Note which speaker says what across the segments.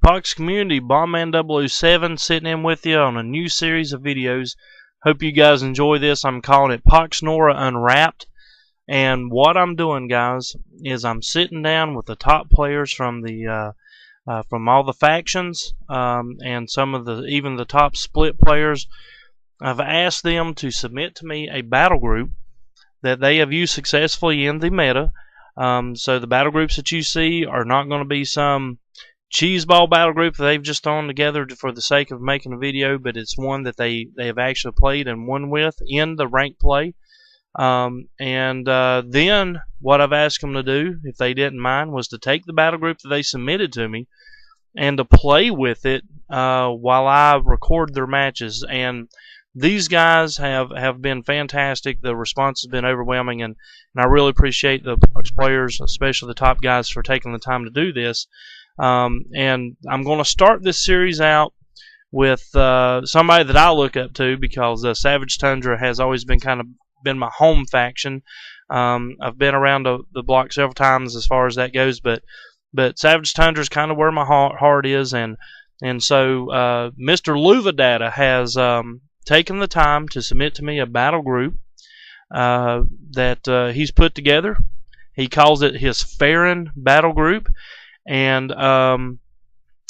Speaker 1: Pox community, Bombman007 sitting in with you on a new series of videos. Hope you guys enjoy this. I'm calling it PoxNora Unwrapped. And what I'm doing, guys, is I'm sitting down with the top players from the from all the factions, and some of the even the top split players. I've asked them to submit to me a battle group that they have used successfully in the meta. So the battle groups that you see are not going to be some cheeseball battle group that they've just thrown together for the sake of making a video, but it's one that they have actually played and won with in the ranked play. Then what I've asked them to do, if they didn't mind, was to take the battle group that they submitted to me and to play with it while I record their matches. And these guys have been fantastic. The response has been overwhelming, and I really appreciate the Pox players, especially the top guys, for taking the time to do this. And I'm going to start this series out with somebody that I look up to, because Savage Tundra has always been been my home faction. I've been around the block several times as far as that goes, but Savage Tundra is kind of where my heart is, and so Mr. Luvadata has taken the time to submit to me a battle group that he's put together. He calls it his Farron battle group, and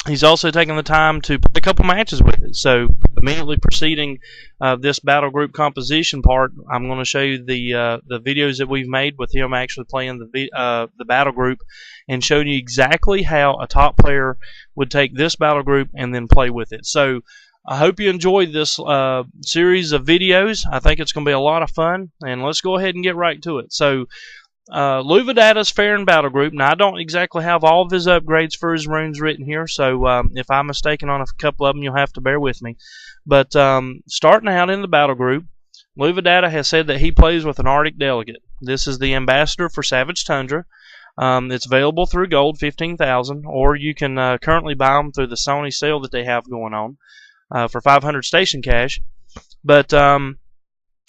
Speaker 1: he's also taken the time to play a couple matches with it. So immediately preceding this battle group composition part, I'm going to show you the videos that we've made with him actually playing the battle group, and showing you exactly how a top player would take this battle group and then play with it. So I hope you enjoyed this series of videos. I think it's going to be a lot of fun, and let's go ahead and get right to it. So Luvadata's Farron battle group. Now, I don't exactly have all of his upgrades for his runes written here, so if I'm mistaken on a couple of them, you'll have to bear with me. But starting out in the battle group, Luvadata has said that he plays with an Arctic Delegate. This is the ambassador for Savage Tundra. It's available through Gold 15,000, or you can currently buy them through the Sony sale that they have going on for 500 station cash. But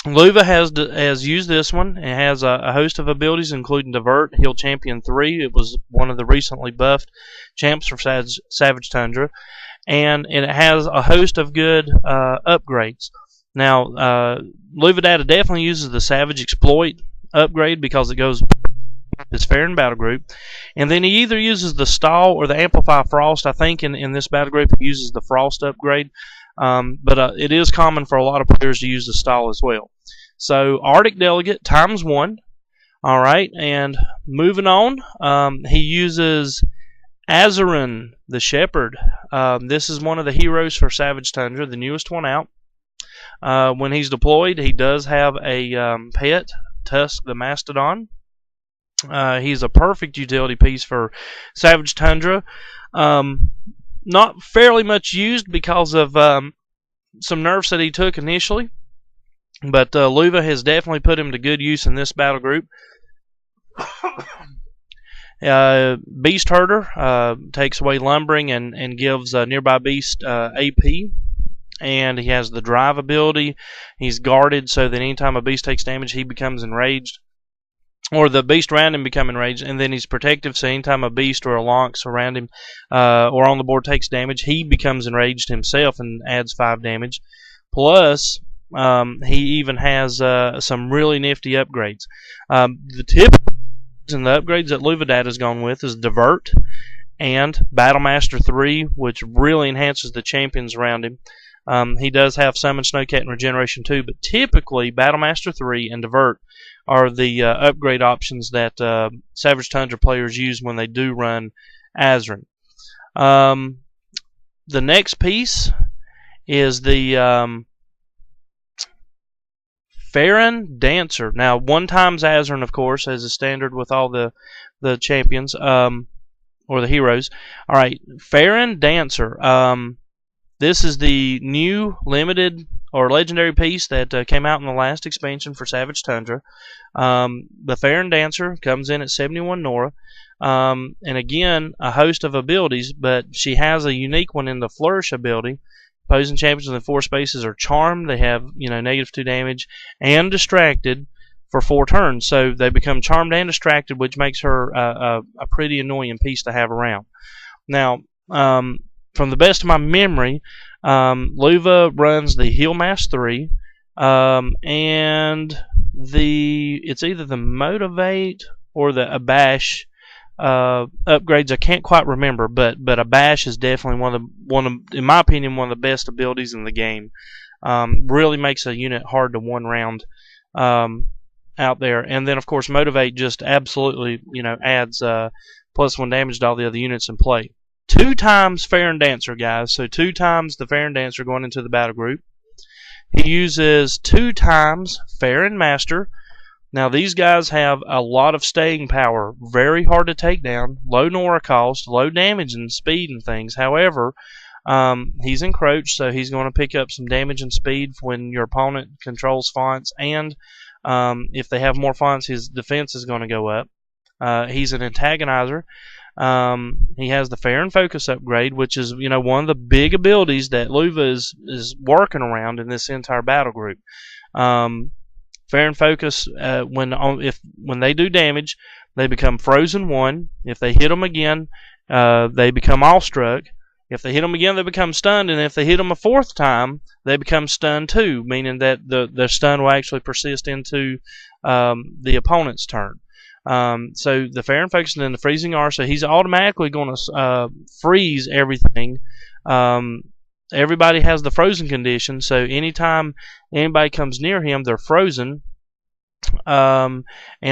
Speaker 1: Luva has used this one. It has a host of abilities, including Divert, Heal Champion 3. It was one of the recently buffed champs for Savage Tundra. And it has a host of good upgrades. Now, Luvadata definitely uses the Savage Exploit upgrade because it goes this Farron battle group. And then he either uses the Stall or the Amplify Frost. I think in this battle group he uses the Frost upgrade. But it is common for a lot of players to use the Stall as well. So Arctic Delegate ×1. Alright, and moving on, he uses Azarin the Shepherd. This is one of the heroes for Savage Tundra, the newest one out. When he's deployed, he does have a pet, Tusk the Mastodon. He's a perfect utility piece for Savage Tundra. Not fairly much used because of some nerfs that he took initially, but Luva has definitely put him to good use in this battle group. Beast Herder takes away lumbering and gives nearby beast AP, and he has the drive ability. He's guarded so that anytime a beast takes damage, he becomes enraged, or the beast around him become enraged, and then he's protective, so anytime a beast or a Lonx around him or on the board takes damage, he becomes enraged himself and adds 5 damage. Plus, he even has some really nifty upgrades. The tips and the upgrades that Luvadata has gone with is Divert and Battlemaster 3, which really enhances the champions around him. He does have Summon, Snowcat, and Regeneration 2, but typically Battlemaster 3 and Divert are the upgrade options that Savage Tundra players use when they do run Azarin. The next piece is the Farron Dancer. Now, 1 times Azarin, of course, as is standard with all the champions, or the heroes. Alright, Farron Dancer. This is the new limited or legendary piece that came out in the last expansion for Savage Tundra. The Farron Dancer comes in at 71 Nora, and again a host of abilities, but she has a unique one in the Flourish ability. Opposing champions within 4 spaces are charmed. They have -2 damage and distracted for 4 turns, so they become charmed and distracted, which makes her a pretty annoying piece to have around. Now, from the best of my memory, Luva runs the Heal Mass 3, and it's either the Motivate or the Abash upgrades. I can't quite remember, but Abash is definitely one of, in my opinion, one of the best abilities in the game. Really makes a unit hard to one round out there. And then of course Motivate just absolutely, adds +1 damage to all the other units in play. 2 times Farron Dancer, guys. So 2 times the Farron Dancer going into the battle group. He uses 2 times Farron Master. Now these guys have a lot of staying power, very hard to take down, low Nora cost, low damage and speed and things. However, he's encroached, so he's going to pick up some damage and speed when your opponent controls fonts, and if they have more fonts, his defense is going to go up. He's an antagonizer. He has the Farron Focus upgrade, which is one of the big abilities that Luva is working around in this entire battle group. Farron Focus, when they do damage, they become Frozen 1. If they hit them again, they become Awestruck. If they hit them again, they become stunned, and if they hit them a 4th time, they become stunned 2, meaning that the stun will actually persist into the opponent's turn. So the Farron Focus and then the Freezing R, so he's automatically going to freeze everything. Everybody has the frozen condition, so anytime anybody comes near him, they're frozen. And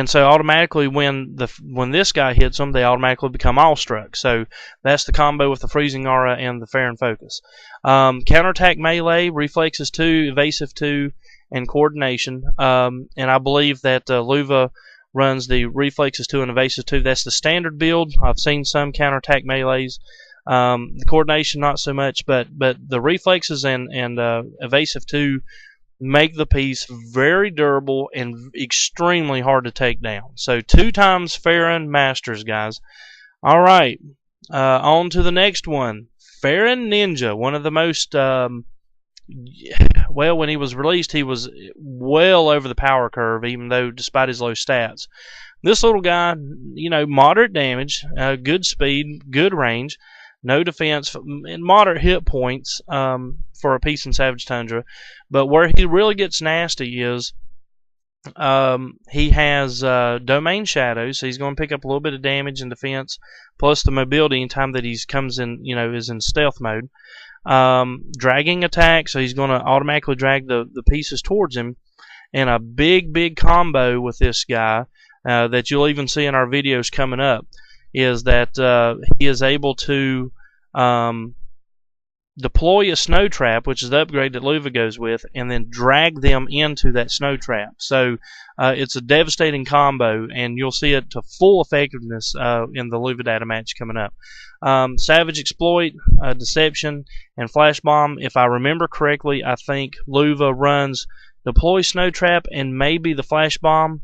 Speaker 1: so automatically when this guy hits them, they automatically become Awestruck. So that's the combo with the Freezing Aura and the Farron Focus. Counterattack melee, Reflexes 2, Evasive 2, and Coordination. And I believe that Luva runs the Reflexes 2 and Evasive 2. That's the standard build. I've seen some counterattack melees. The Coordination not so much, but the Reflexes and Evasive 2 make the piece very durable and extremely hard to take down. So 2 times Farron Masters, guys. Alright, on to the next one. Farron Ninja, one of the most, well, when he was released, he was well over the power curve, even though despite his low stats. This little guy, moderate damage, good speed, good range, no defense, and moderate hit points for a piece in Savage Tundra. But where he really gets nasty is he has Domain Shadows, so he's going to pick up a little bit of damage and defense, plus the mobility anytime that he comes in, is in stealth mode. Dragging attack, so he's going to automatically drag the pieces towards him. And a big combo with this guy that you'll even see in our videos coming up is that he is able to deploy a snow trap, which is the upgrade that Luva goes with, and then drag them into that snow trap. So it's a devastating combo, and you'll see it to full effectiveness in the Luvadata match coming up. Savage Exploit, Deception, and Flash Bomb. If I remember correctly, I think Luva runs Deploy Snow Trap and maybe the Flash Bomb,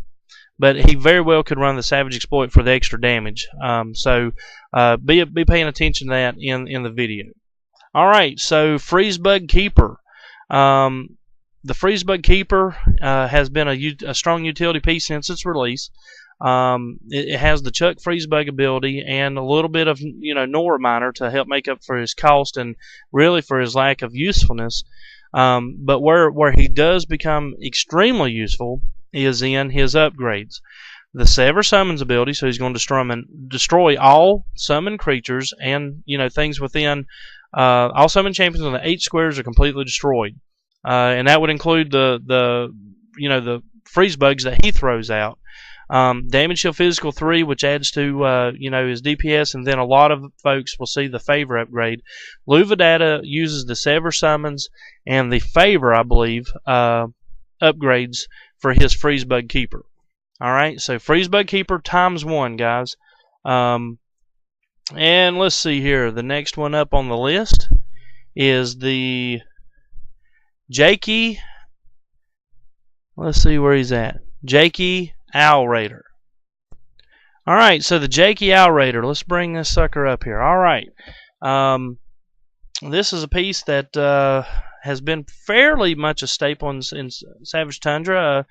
Speaker 1: but he very well could run the Savage Exploit for the extra damage. So be paying attention to that in the video. Alright, so Freezebug Keeper. The Freezebug Keeper has been a strong utility piece since its release. It has the Chuck Freezebug ability and a little bit of Nora Miner to help make up for his cost and really for his lack of usefulness. But where he does become extremely useful is in his upgrades. The Sever Summons ability, so he's going to destroy all summoned creatures and things within all summoned champions on the 8 squares are completely destroyed, and that would include the freeze bugs that he throws out. Damage Shield Physical 3, which adds to his DPS, and then a lot of folks will see the Favor upgrade. Luvadata uses the Sever Summons and the Favor, I believe, upgrades for his Freezebug Keeper. Alright, so Freezebug Keeper ×1, guys. And let's see here. The next one up on the list is the Jakey. Let's see where he's at. Jakey Owl Raider. Alright, so the Jakey Owl Raider. Let's bring this sucker up here. Alright. This is a piece that has been fairly much a staple in Savage Tundra.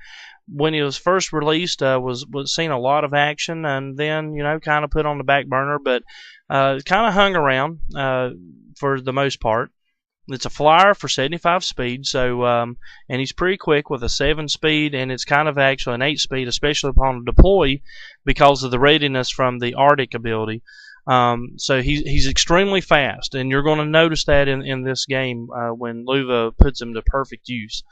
Speaker 1: When he was first released, was seen a lot of action, and then kind of put on the back burner. But kind of hung around for the most part. It's a flyer for 75 speed, so and he's pretty quick with a 7 speed, and it's kind of actually an 8 speed, especially upon deploy because of the readiness from the Arctic ability. So he's extremely fast, and you're going to notice that in this game when Luva puts him to perfect use.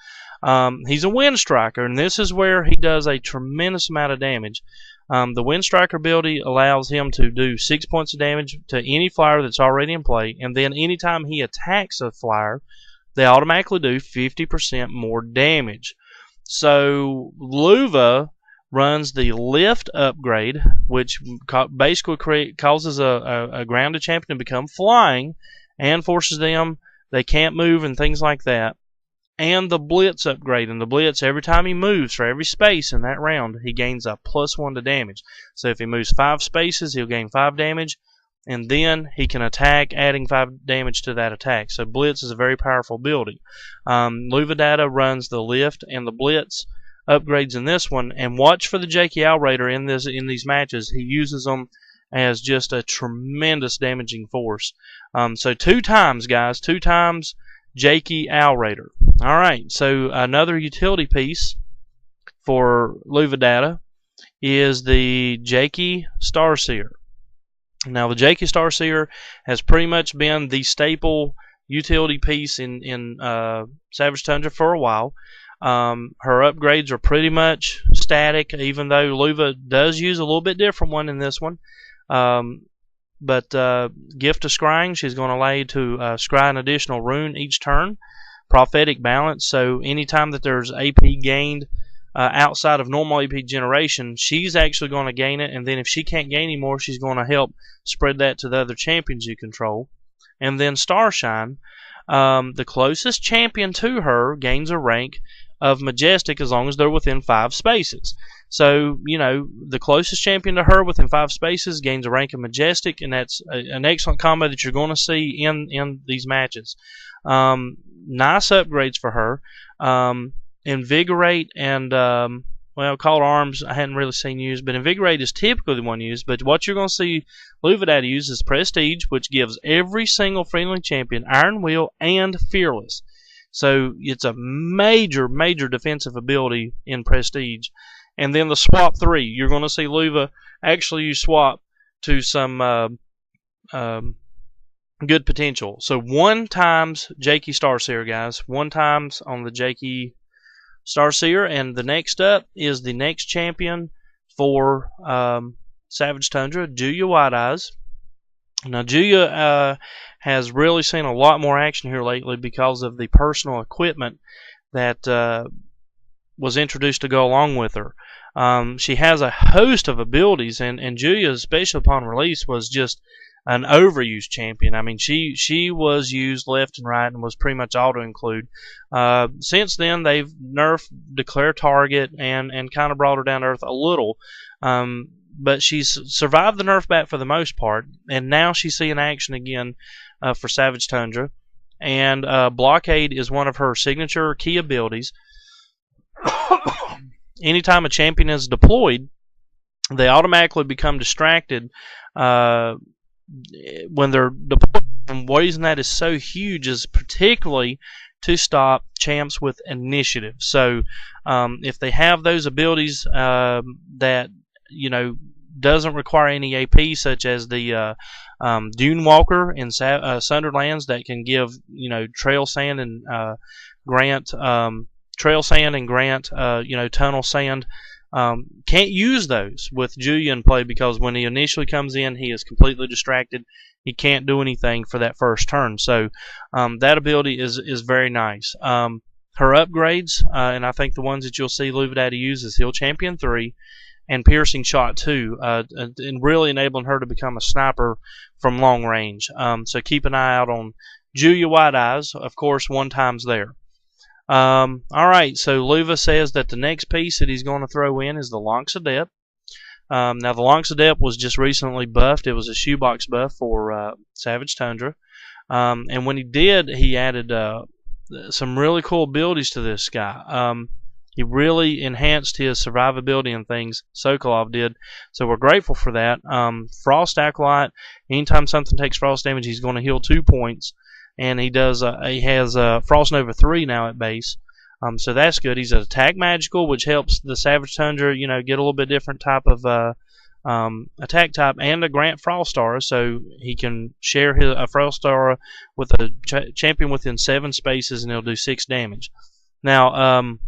Speaker 1: He's a wind striker, and this is where he does a tremendous amount of damage. The Wind Striker ability allows him to do 6 points of damage to any flyer that's already in play, and then anytime he attacks a flyer, they automatically do 50% more damage. So Luva runs the Lift upgrade, which basically causes a grounded champion to become flying and forces them, they can't move and things like that. And the Blitz upgrade. And the Blitz, every time he moves for every space in that round, he gains a +1 to damage. So if he moves 5 spaces, he'll gain 5 damage, and then he can attack, adding 5 damage to that attack. So Blitz is a very powerful ability. Luvadata runs the Lift and the Blitz upgrades in this one, and watch for the Jakey Outraider in these matches. He uses them as just a tremendous damaging force. So 2 times, guys, 2 times Jakey Outraider. Alright, so another utility piece for Luvadata is the Jakey Starseer. Now, the Jakey Starseer has pretty much been the staple utility piece in Savage Tundra for a while. Her upgrades are pretty much static, even though Luva does use a little bit different one in this one. But Gift of Scrying, she's going to allow you to scry an additional rune each turn. Prophetic Balance, so anytime that there's AP gained outside of normal AP generation, she's actually going to gain it, and then if she can't gain anymore, she's going to help spread that to the other champions you control. And then Starshine, the closest champion to her gains a rank of Majestic as long as they're within 5 spaces. So, you know, the closest champion to her within 5 spaces gains a rank of Majestic, and that's an excellent combo that you're going to see in these matches. Nice upgrades for her. Invigorate and, well, Call to Arms I hadn't really seen used, but Invigorate is typically the one used. But what you're going to see Luvadata use is Prestige, which gives every single friendly champion Iron Will and Fearless. So it's a major, major defensive ability in Prestige. And then the Swap 3, you're going to see Luva actually use Swap to some good potential. So 1 times Jakey Starseer, guys. 1 times on the Jakey Starseer. And the next up is the next champion for Savage Tundra, Julia White Eyes. Now, Julia has really seen a lot more action here lately because of the personal equipment that was introduced to go along with her. She has a host of abilities, and Julia, especially upon release, was just an overused champion. I mean, she was used left and right and was pretty much auto-include. Since then, they've nerfed Declare Target and kind of brought her down to earth a little. But she's survived the nerf back for the most part, and now she's seeing action again for Savage Tundra. And Blockade is one of her signature key abilities. Anytime a champion is deployed, they automatically become distracted when they're deployed. And the reason that is so huge is particularly to stop champs with initiative. So if they have those abilities that, you know, doesn't require any AP, such as the Dune Walker in Sundered Lands that can give, you know, Trail Sand and grant Trail Sand and grant you know, Tunnel Sand. Can't use those with Julia in play because when he initially comes in, he is completely distracted. He can't do anything for that first turn. So that ability is very nice. Her upgrades, and I think the ones that you'll see Luvadata use is Heal Champion 3 and Piercing Shot 2, and really enabling her to become a sniper from long range. So keep an eye out on Julia White Eyes, of course, 1 times there. Alright, so Luva says that the next piece that he's going to throw in is the Lonx Adept. Now, the Lonx Adept was just recently buffed. It was a shoebox buff for Savage Tundra. And when he did, he added some really cool abilities to this guy. He really enhanced his survivability and things. Sokolov did, so we're grateful for that. Frost Acolyte. Anytime something takes frost damage, he's going to heal 2 points, and he does. He has Frost Nova 3 now at base. So that's good. He's an attack magical, which helps the Savage Tundra, get a little bit different type of attack type, and a Grant Frost Aura, so he can share a Frost Aura with a champion within 7 spaces, and he'll do 6 damage. Now,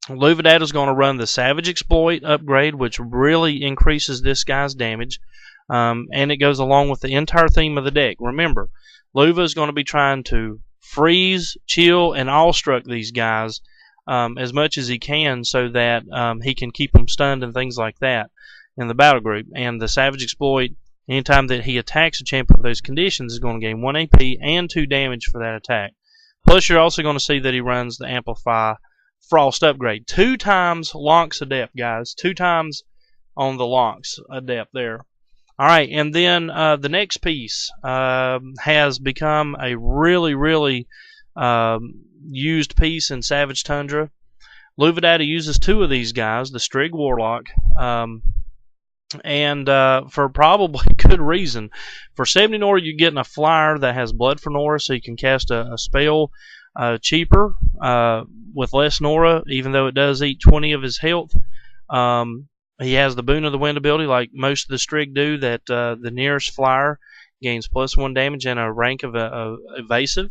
Speaker 1: Luvadata is going to run the Savage Exploit upgrade, which really increases this guy's damage, and it goes along with the entire theme of the deck. Remember, Luva is going to be trying to freeze, chill, and awestruck these guys as much as he can, so that he can keep them stunned and things like that in the battle group. And the Savage Exploit, anytime that he attacks a champion with those conditions, is going to gain 1 AP and 2 damage for that attack. Plus, you're also going to see that he runs the Amplify Frost upgrade. 2 times Lonx Adept, guys. 2 times on the Lonx Adept there. Alright, and then the next piece has become a really, really used piece in Savage Tundra. Luvadata uses 2 of these guys, the Strigg Warlock, and for probably good reason. For 70 Nora, you're getting a flyer that has Blood for Nora, so you can cast a spell cheaper with less Nora, even though it does eat 20 of his health. He has the Boon of the Wind ability, like most of the Strigg do, that the nearest flyer gains +1 damage and a rank of evasive.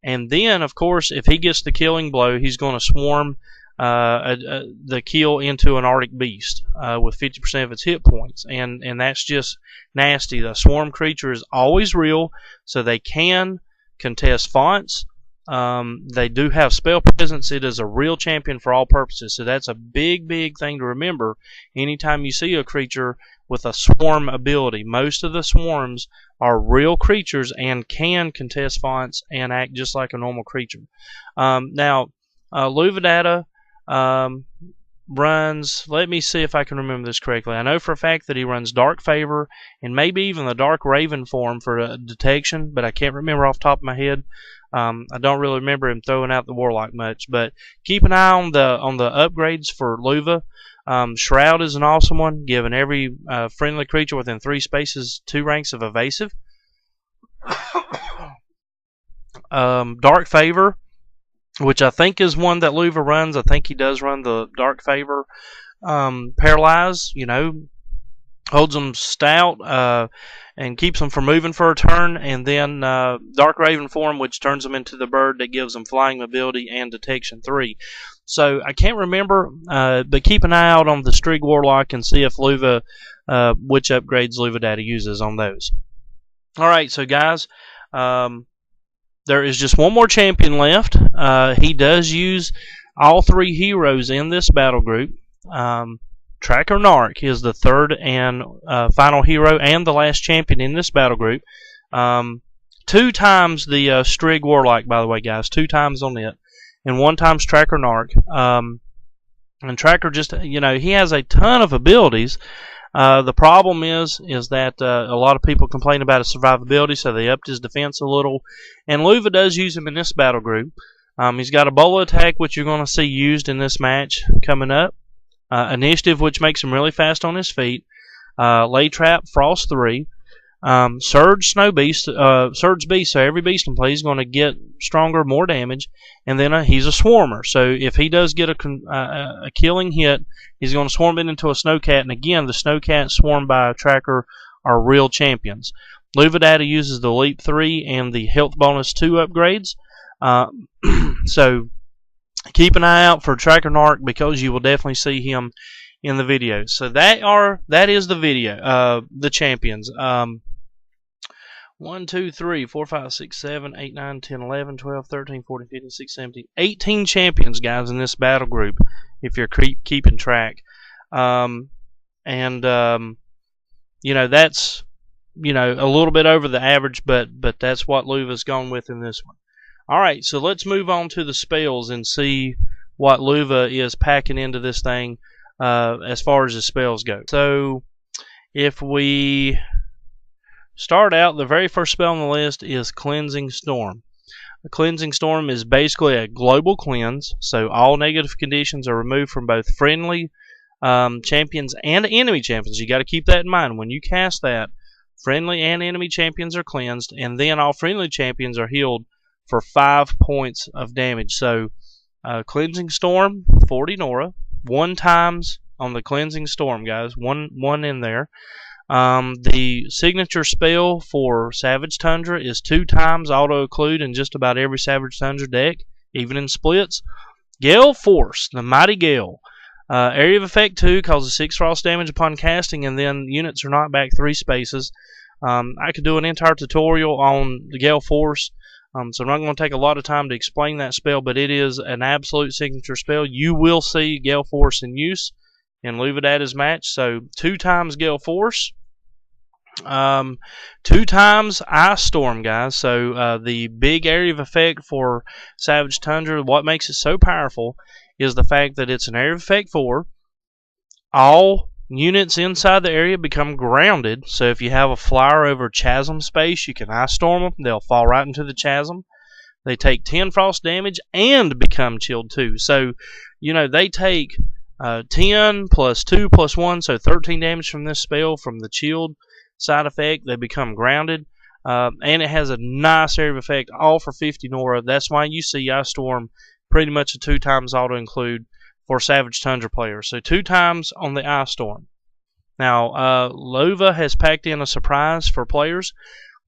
Speaker 1: And then, of course, if he gets the killing blow, he's going to swarm the kill into an Arctic Beast with 50% of its hit points. And that's just nasty. The swarm creature is always real, so they can contest fonts. They do have spell presence. It is a real champion for all purposes, so that's a big, big thing to remember anytime you see a creature with a swarm ability. Most of the swarms are real creatures and can contest fonts and act just like a normal creature. Now, Luvadata runs, let me see if I can remember this correctly. I know for a fact that he runs Dark Favor and maybe even the Dark Raven form for detection, but I can't remember off the top of my head. I don't really remember him throwing out the Warlock much, but keep an eye on the upgrades for Luva. Shroud is an awesome one, giving every friendly creature within 3 spaces 2 ranks of evasive. Dark Favor, which I think is one that Luva runs. I think he does run the Dark Favor. Paralyze, holds them stout and keeps them from moving for a turn, and then Dark Raven form, which turns them into the bird that gives them flying mobility and detection 3. So I can't remember, but keep an eye out on the Strigg Warlock and see if Luva, which upgrades Luvadata uses on those. Alright, so guys, there is just one more champion left. He does use all 3 heroes in this battle group. Tracker Narc is the 3rd and final hero and the last champion in this battle group. 2 times the Strigg Warlock, by the way, guys. 2 times on it. And 1 times Tracker Narc. And Tracker just, he has a ton of abilities. The problem is that a lot of people complain about his survivability, so they upped his defense a little. And Luva does use him in this battle group. He's got a Bola attack, which you're going to see used in this match coming up. Initiative, which makes him really fast on his feet. Lay Trap, Frost 3. Surge, Snow Beast, Surge Beast, so every beast in play is going to get stronger, more damage. And then he's a Swarmer, so if he does get a killing hit, he's going to swarm it into a Snowcat. And again, the Snowcat swarmed by a Tracker are real champions. Luvadata uses the Leap 3 and the Health Bonus 2 upgrades. So keep an eye out for Tracker Narc, because you will definitely see him in the videos. So that is the video, the champions. 1, 2, 3, 4, 5, 6, 7, 8, 9, 10, 11, 12, 13, 14, 15, 16, 17, 18 champions, guys, in this battle group, if you're keeping track. That's, a little bit over the average, but that's what Luva's gone with in this one. Alright, so let's move on to the spells and see what Luva is packing into this thing as far as the spells go. So, if we start out, the very first spell on the list is Cleansing Storm. A cleansing storm is basically a global cleanse, so all negative conditions are removed from both friendly champions and enemy champions. You got to keep that in mind when you cast that. Friendly and enemy champions are cleansed, and then all friendly champions are healed for 5 points of damage. So, cleansing storm, 40 Nora, 1 times on the cleansing storm, guys. One in there. The signature spell for Savage Tundra is 2 times auto-occlude in just about every Savage Tundra deck, even in splits. Gale Force, the Mighty Gale. Area of Effect 2 causes 6 frost damage upon casting, and then units are knocked back 3 spaces. I could do an entire tutorial on the Gale Force, so I'm not going to take a lot of time to explain that spell, but it is an absolute signature spell. You will see Gale Force in use in Luvadata's match. So 2 times Gale Force, 2 times Ice Storm, guys. So the big area of effect for Savage Tundra, what makes it so powerful is the fact that it's an area of effect 4. All units inside the area become grounded. So if you have a flyer over chasm space, you can Ice Storm them. They'll fall right into the chasm. They take 10 frost damage and become chilled too. So, you know, they take 10 plus 2 plus 1, so 13 damage from this spell from the chilled side effect. They become grounded. And it has a nice area of effect, all for 50 Nora. That's why you see Ice Storm pretty much a 2 times auto-include for Savage Tundra players. So 2 times on the Ice Storm. Now, Luva has packed in a surprise for players.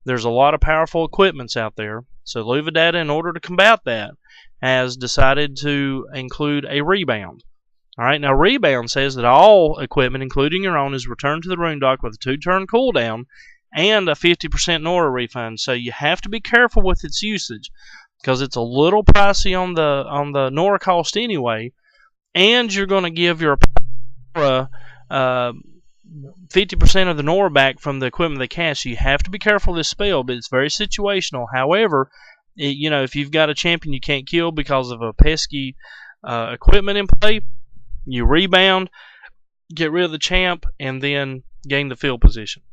Speaker 1: There's a lot of powerful equipments out there. So Luvadata, in order to combat that, has decided to include a rebound. Alright, now rebound says that all equipment, including your own, is returned to the rune dock with a 2-turn cooldown and a 50% Nora refund. So you have to be careful with its usage, because it's a little pricey on the Nora cost anyway, and you're going to give your 50% of the Nora back from the equipment they cast. So you have to be careful of this spell, but it's very situational. However, you know, if you've got a champion you can't kill because of a pesky equipment in play, you rebound, get rid of the champ, and then gain the field position.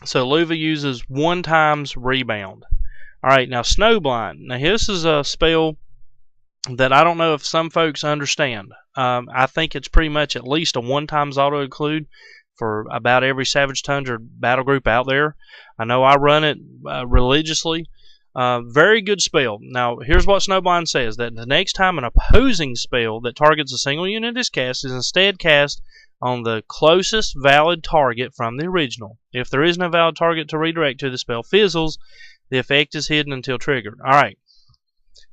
Speaker 1: So Luva uses 1 times rebound. Alright, now Snowblind. Now this is a spell that I don't know if some folks understand. I think it's pretty much at least a 1 times auto-include for about every Savage Tundra battle group out there. I know I run it religiously. Very good spell. Now, here's what Snowblind says, that the next time an opposing spell that targets a single unit is cast is instead cast on the closest valid target from the original. If there is no valid target to redirect to, the spell fizzles. The effect is hidden until triggered. Alright.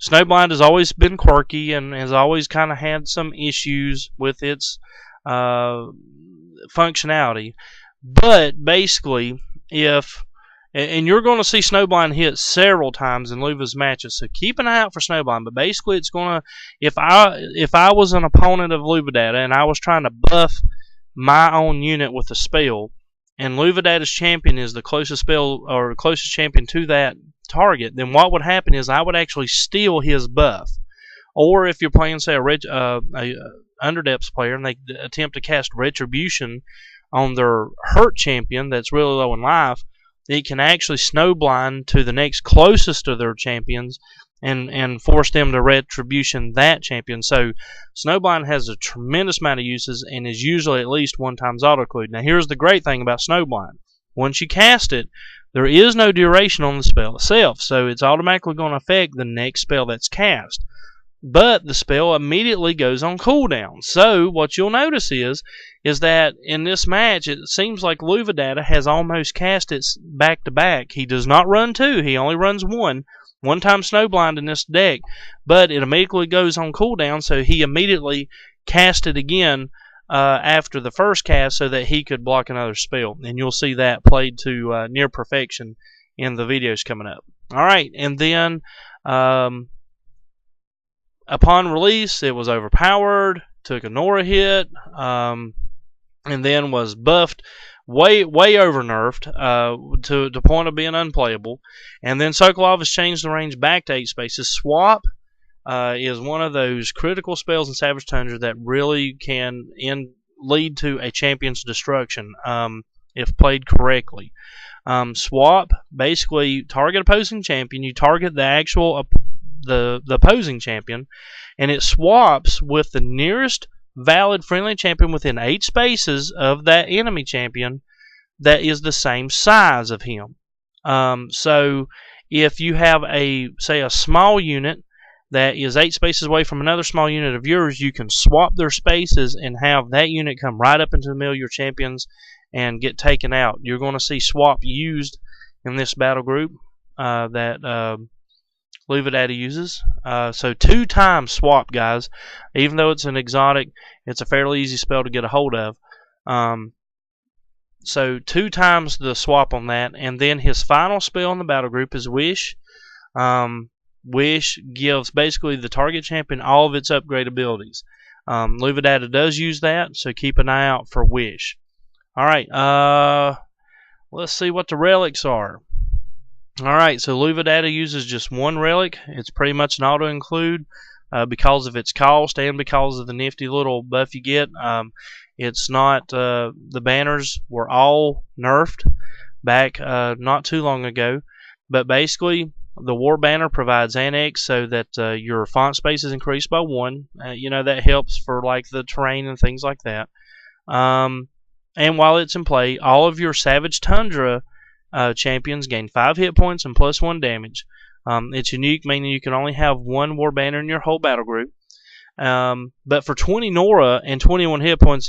Speaker 1: Snowblind has always been quirky and has always kind of had some issues with its functionality. But basically, and you're going to see Snowblind hit several times in Luva's matches, so keep an eye out for Snowblind. But basically, it's going to, if I was an opponent of Luvadata and I was trying to buff my own unit with a spell, and Luvadata's champion is the closest spell or closest champion to that target, then what would happen is I would actually steal his buff. Or if you're playing, say, a Underdepths player and they attempt to cast Retribution on their hurt champion that's really low in life, it can actually Snowblind to the next closest to their champions and force them to Retribution that champion. So Snowblind has a tremendous amount of uses and is usually at least 1 times auto-include. Now here's the great thing about Snowblind. Once you cast it, there is no duration on the spell itself, so it's automatically going to affect the next spell that's cast. But the spell immediately goes on cooldown. So what you'll notice is that in this match, it seems like Luvadata has almost cast it back to back. He does not run 2, he only runs 1. 1 time Snowblind in this deck, but it immediately goes on cooldown, so he immediately cast it again after the first cast so that he could block another spell. And you'll see that played to near perfection in the videos coming up. Alright, and then upon release, it was overpowered, took a Nora hit, and then was buffed, way over nerfed to the point of being unplayable. And then Sokolov has changed the range back to 8 spaces. Swap is one of those critical spells in Savage Tundra that really can lead to a champion's destruction. if played correctly. Swap, basically target opposing champion. You target the actual the opposing champion, and it swaps with the nearest valid friendly champion within 8 spaces of that enemy champion that is the same size of him. So if you have say a small unit that is 8 spaces away from another small unit of yours, you can swap their spaces and have that unit come right up into the middle of your champions and get taken out. You're going to see swap used in this battle group that Luvadata uses. So 2 times swap, guys. Even though it's an exotic, it's a fairly easy spell to get a hold of. So 2 times the swap on that, and then his final spell in the battle group is Wish. Wish gives basically the target champion all of its upgrade abilities. Luvadata does use that, so keep an eye out for Wish. Alright, let's see what the relics are. Alright, so Luvadata uses just 1 relic. It's pretty much an auto-include because of its cost and because of the nifty little buff you get. It's not, the banners were all nerfed back not too long ago, but basically the war banner provides annex so that your font space is increased by 1. You know, that helps for like the terrain and things like that. And while it's in play, all of your Savage Tundra champions gain 5 hit points and +1 damage. It's unique, meaning you can only have 1 war banner in your whole battle group. But for 20 Nora and 21 hit points,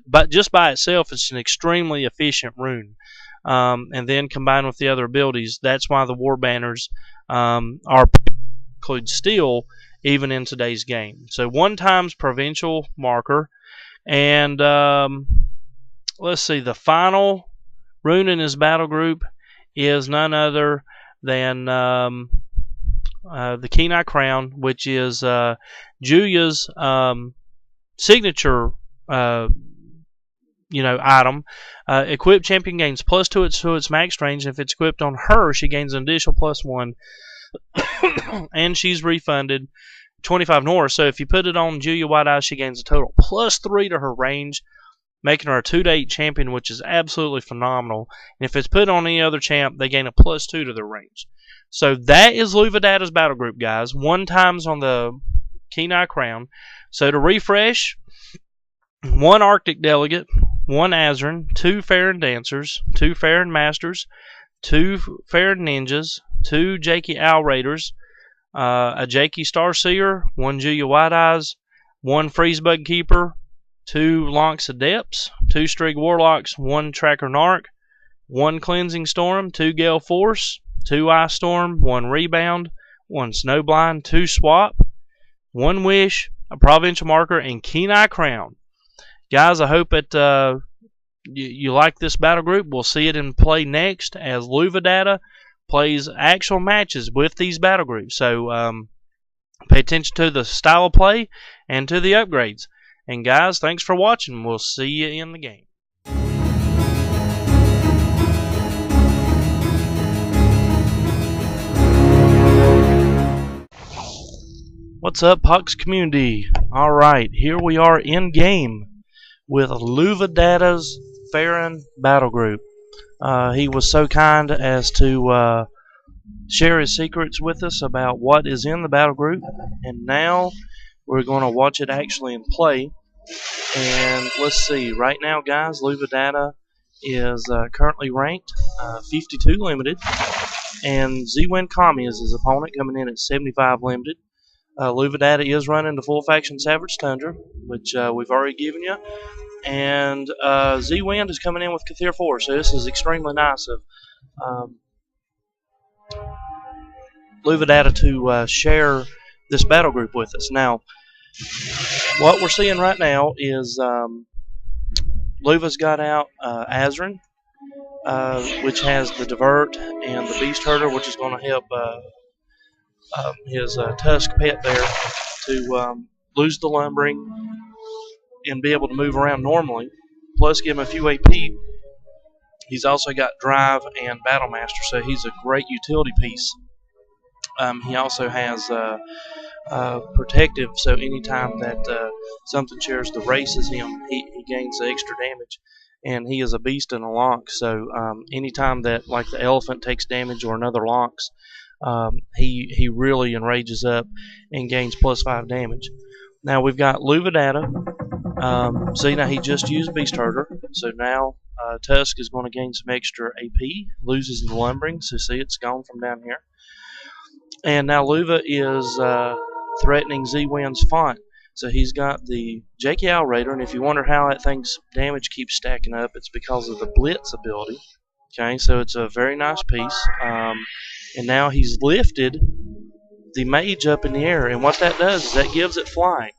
Speaker 1: but just by itself, it's an extremely efficient rune. And then combined with the other abilities, that's why the war banners are include steel even in today's game. So 1 times provincial marker, and let's see, the final rune in his battle group is none other than the Kenai Crown, which is Julia's signature item. Equipped champion gains +2 to its max range. If it's equipped on her, she gains an additional +1, and she's refunded 25 Nora. So if you put it on Julia White Eye, she gains a total +3 to her range, making her a 2-8 champion, which is absolutely phenomenal. And if it's put on any other champ, they gain a +2 to their range. So that is Luvadata's battle group, guys. 1 times on the Kenai Crown. So to refresh, 1 Arctic Delegate, 1 Azerin, 2 Farron Dancers, 2 Farron Masters, 2 Farron Ninjas, 2 Jakey Owl Raiders, a Jakey Starseer, 1 Julia White Eyes, 1 Freezebug Keeper, 2 Lonks Adepts, 2 Strig Warlocks, 1 Tracker Narc, 1 Cleansing Storm, 2 Gale Force, 2 Ice Storm, 1 Rebound, 1 Snowblind, 2 Swap, 1 Wish, a Provincial Marker, and Kenai Crown. Guys, I hope that you like this battle group. We'll see it in play next as Luvadata plays actual matches with these battle groups. So pay attention to the style of play and to the upgrades. And guys, thanks for watching. We'll see you in the game. What's up, Pox community? Alright, here we are in game with Luvadata's Farron battle group. He was so kind as to share his secrets with us about what is in the battle group, and now we're going to watch it actually in play. And let's see, right now, guys, Luvadata is currently ranked 52 limited, and Z-Win Kami is his opponent, coming in at 75 limited. Luvadata is running the full faction Savage Tundra, which we've already given you, and Z-Wind is coming in with Kathir 4, so this is extremely nice of Luvadata to share this battle group with us. Now, what we're seeing right now is Luva's got out Azerin, which has the Divert and the Beast Herder, which is going to help his Tusk pet there to lose the lumbering and be able to move around normally, plus give him a few AP. He's also got Drive and Battle Master, so he's a great utility piece. He also has Protective, so anytime that something shares the race as him, he gains the extra damage. and he is a beast in a lock. So anytime that like the elephant takes damage or another locks, he really enrages up and gains +5 damage. Now we've got Luvadata. See, now he just used Beast Herder, so now Tusk is going to gain some extra AP, loses the lumbering, so see it's gone from down here. And now Luva is threatening Z-Wind's font. So he's got the JK Raider, and if you wonder how that thing's damage keeps stacking up, it's because of the Blitz ability. Okay, so it's a very nice piece. And now he's lifted the mage up in the air, and what that does is that gives it flying.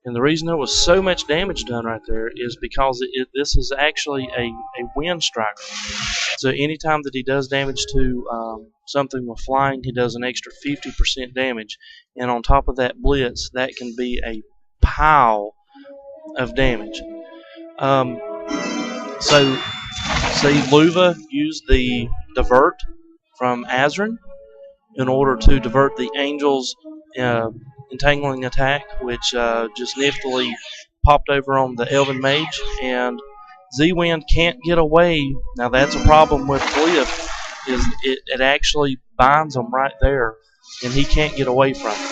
Speaker 1: And the reason there was so much damage done right there is because this is actually a wind striker. So anytime that he does damage to something with flying, he does an extra 50% damage. And on top of that blitz, that can be a pile of damage. So see, Luva used the divert from Azran in order to divert the Angel's entangling attack, which just niftily popped over on the Elven Mage, and Z-Wind can't get away. Now that's a problem with Glyph, is it actually binds him right there, and he can't get away from it.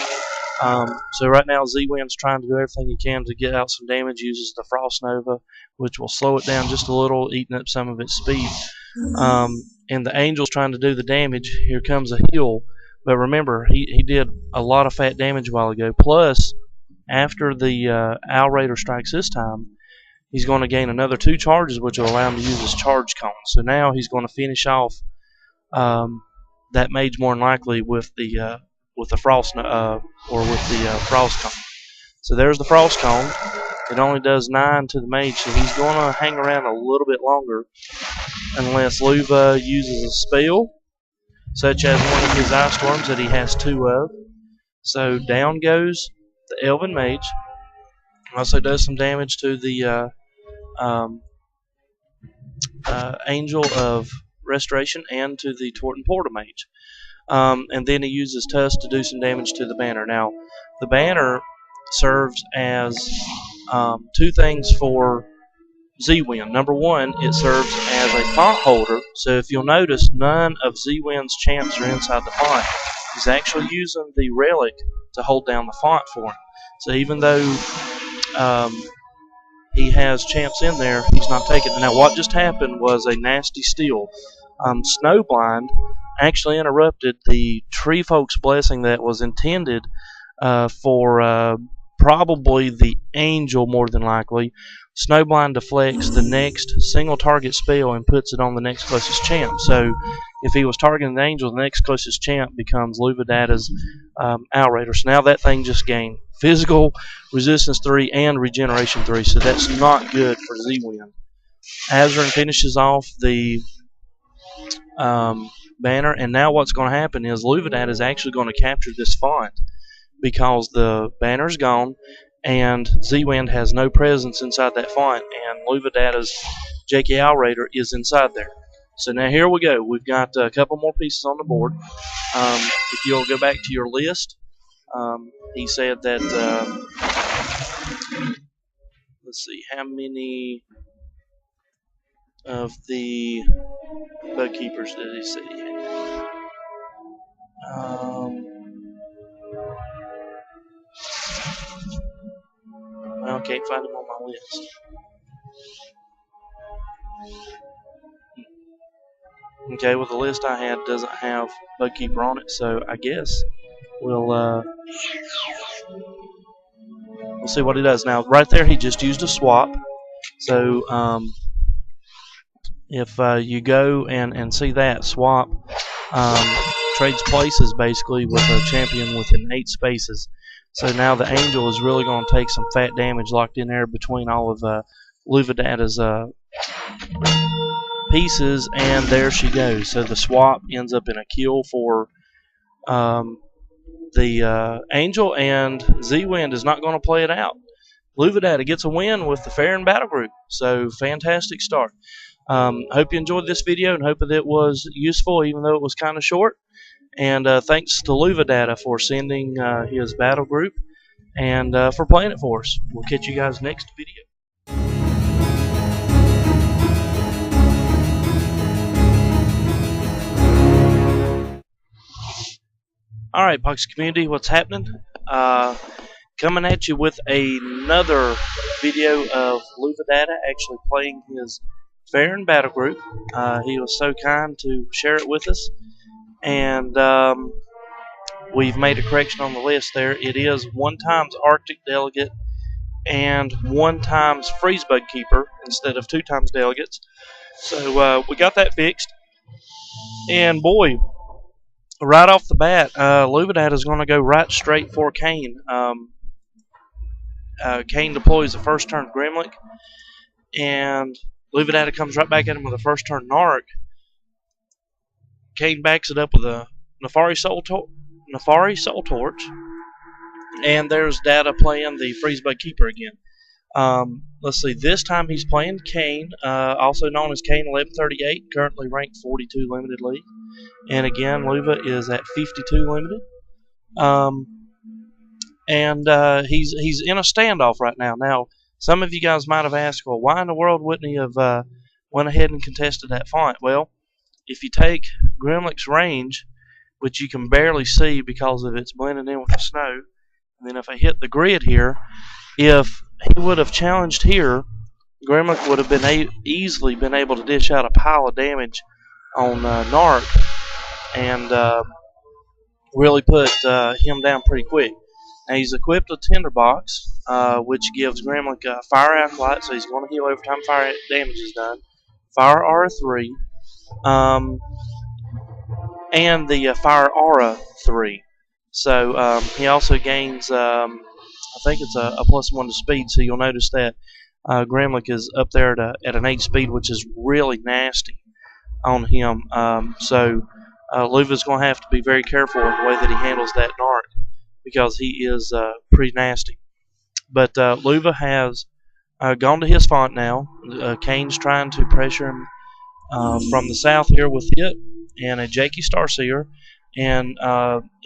Speaker 1: So right now Z-Wind's trying to do everything he can to get out some damage, uses the Frost Nova, which will slow it down just a little, eating up some of its speed. And the Angel's trying to do the damage. Here comes a heal. But remember, he did a lot of fat damage a while ago. Plus, after the Owl Raider strikes this time, he's going to gain another 2 charges, which will allow him to use his charge cone. So now he's going to finish off that mage more than likely with the frost or with the frost cone. So there's the frost cone. It only does 9 to the mage, so he's going to hang around a little bit longer unless Luva uses a spell, such as one of his ice storms that he has 2 of. So down goes the Elven Mage. Also does some damage to the Angel of Restoration and to the Torton Porta Mage. And then he uses Tusk to do some damage to the banner. Now, the banner serves as 2 things for Z-Wind. Number 1, it serves as a font holder. So if you'll notice, none of Z-Wind's champs are inside the font. He's actually using the relic to hold down the font for him. So even though he has champs in there, he's not taking it. Now what just happened was a nasty steal. Snowblind actually interrupted the Tree Folk's Blessing that was intended for probably the Angel, more than likely. Snowblind deflects the next single target spell and puts it on the next closest champ. So if he was targeting the Angel, the next closest champ becomes Luvadata's Owl Raider. So now that thing just gained physical resistance 3 and regeneration 3. So that's not good for Z-Wind. Azran finishes off the banner, and now what's going to happen is Luvadata is actually going to capture this font because the banner's gone and Z-Wind has no presence inside that font, and Luvadata's JK Owl Raider is inside there. So now here we go. We've got a couple more pieces on the board. If you'll go back to your list, he said that, let's see, how many of the bug keepers did he say? I can't find him on my list. Okay, well the list I had doesn't have Bugkeeper on it, so I guess we'll see what he does. Now, right there, he just used a swap. So if you go and see that swap, trades places basically with a champion within 8 spaces. So now the Angel is really going to take some fat damage locked in there between all of Luvadata's pieces, and there she goes. So the swap ends up in a kill for the Angel, and Z-Wind is not going to play it out. Luvadata gets a win with the Farron Battle Group. So fantastic start. Hope you enjoyed this video and hope that it was useful, even though it was kind of short. And thanks to Luvadata for sending his battle group and for playing it for us. We'll catch you guys next video. Alright, Pox community, what's happening? Coming at you with another video of Luvadata actually playing his Farron battle group. He was so kind to share it with us, and we've made a correction on the list there. It is 1 times Arctic Delegate and 1 times Freezebug Keeper instead of 2 times Delegates. So we got that fixed, and boy, right off the bat, Luvadata is going to go right straight for Kane. Kane deploys the first turn Gremlin, and Luvadata comes right back at him with a first turn Narc. Kane backs it up with a Nefari Soul Torch, and there's Data playing the Freezebug Keeper again. Let's see, this time he's playing Kane, also known as Kane 1138, currently ranked 42 Limited League. And again, Luva is at 52 Limited. He's in a standoff right now. Now, some of you guys might have asked, well, why in the world wouldn't he have went ahead and contested that font? Well, if you take Gremlic's range, which you can barely see because of it's blending in with the snow, and then if I hit the grid here, if he would have challenged here, Gremlic would have been easily been able to dish out a pile of damage on Narc and really put him down pretty quick. Now he's equipped a Tinderbox, which gives Gremlic Fire Acolyte, so he's going to heal every time fire damage is done. Fire Aura 3, and the Fire Aura 3. So he also gains, I think it's a +1 to speed, so you'll notice that Gremlic is up there at an 8 speed, which is really nasty on him. Luva's going to have to be very careful in the way that he handles that Narc, because he is pretty nasty. But Luva has gone to his font now. Kane's trying to pressure him from the south here with it and a Jakey Starseer. And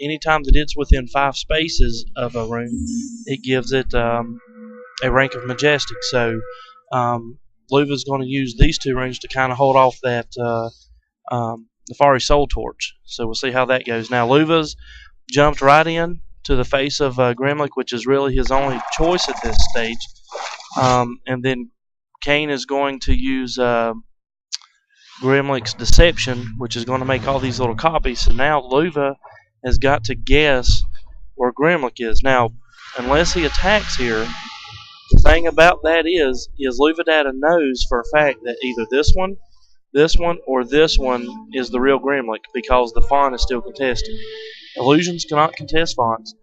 Speaker 1: anytime that it's within 5 spaces of a rune, it gives it a rank of Majestic. So Luva's going to use these 2 runes to kind of hold off that Nefari Soul Torch. So we'll see how that goes. Now Luva's jumped right in to the face of Gremlic, which is really his only choice at this stage. And then Kane is going to use Gremlic's Deception, which is going to make all these little copies. So now Luva has got to guess where Gremlic is. Now, unless he attacks here, the thing about that is Luvadata knows for a fact that either this one, or this one is the real Gremlic, because the font is still contested. Illusions cannot contest fonts,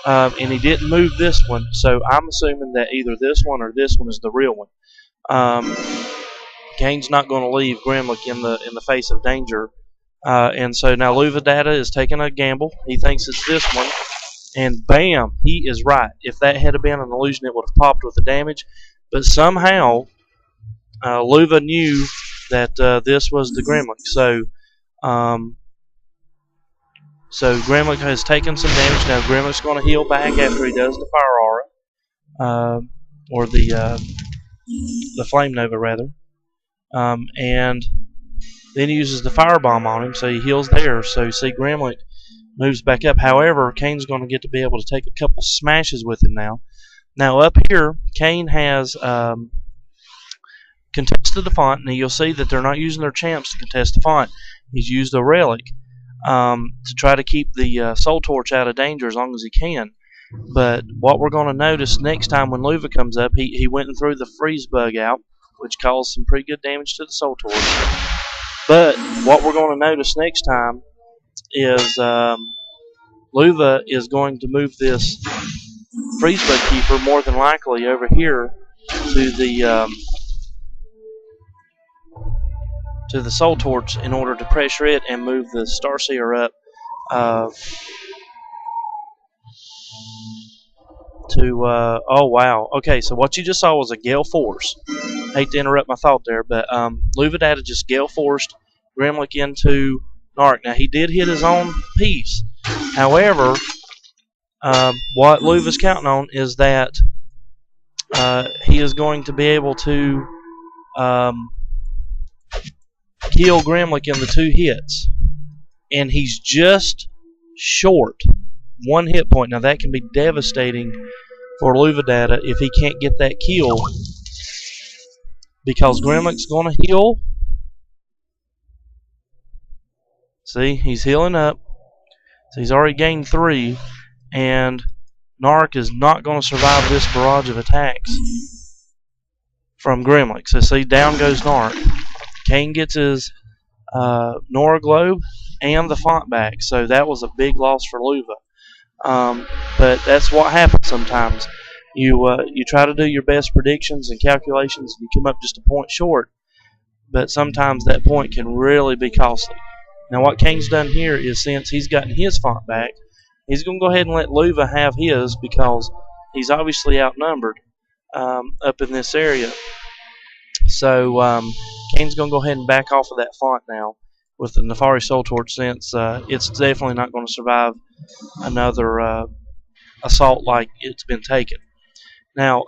Speaker 1: and he didn't move this one, so I'm assuming that either this one or this one is the real one. Kane's not going to leave Gremlic in the face of danger, and so now Luvadata is taking a gamble. He thinks it's this one, and bam, he is right. If that had been an illusion, it would have popped with the damage, but somehow Luva knew that this was the Gremlic. So Gremlic has taken some damage. Now Gremlic's going to heal back after he does the Fire Aura, or the Flame Nova rather, and then he uses the Firebomb on him, so he heals there. So you see Gremlic moves back up. However, Kane's going to get to be able to take a couple smashes with him now. Now up here, Kane has contested the font. Now you'll see that they're not using their champs to contest the font. He's used a relic to try to keep the Soul Torch out of danger as long as he can. But what we're going to notice next time when Luva comes up, he went and threw the Freeze Bug out, which caused some pretty good damage to the Soul Torch. But what we're going to notice next time is Luva is going to move this Freeze Bug Keeper more than likely over here to the Soul Torch in order to pressure it and move the Starseer up oh wow, okay, so what you just saw was a Gale Force. Hate to interrupt my thought there, but Luvadata just Gale Forced Gremlic into Narc. Now he did hit his own piece. However, what Luva's counting on is that he is going to be able to kill Gremlic in the 2 hits, and he's just short 1 hit point. Now that can be devastating for Luvadata if he can't get that kill, because Gremlic's going to heal. See, he's healing up. So he's already gained 3, and Narc is not going to survive this barrage of attacks from Gremlix. So see, down goes Narc. Kane gets his Nora Globe and the font back, so that was a big loss for Luva. But that's what happens sometimes. You try to do your best predictions and calculations, and you come up just a point short, but sometimes that point can really be costly. Now what Kane's done here is, since he's gotten his font back, he's going to go ahead and let Luva have his, because he's obviously outnumbered up in this area. So Kane's going to go ahead and back off of that font now with the Nefari Soul Torch, since it's definitely not going to survive another assault like it's been taken. Now,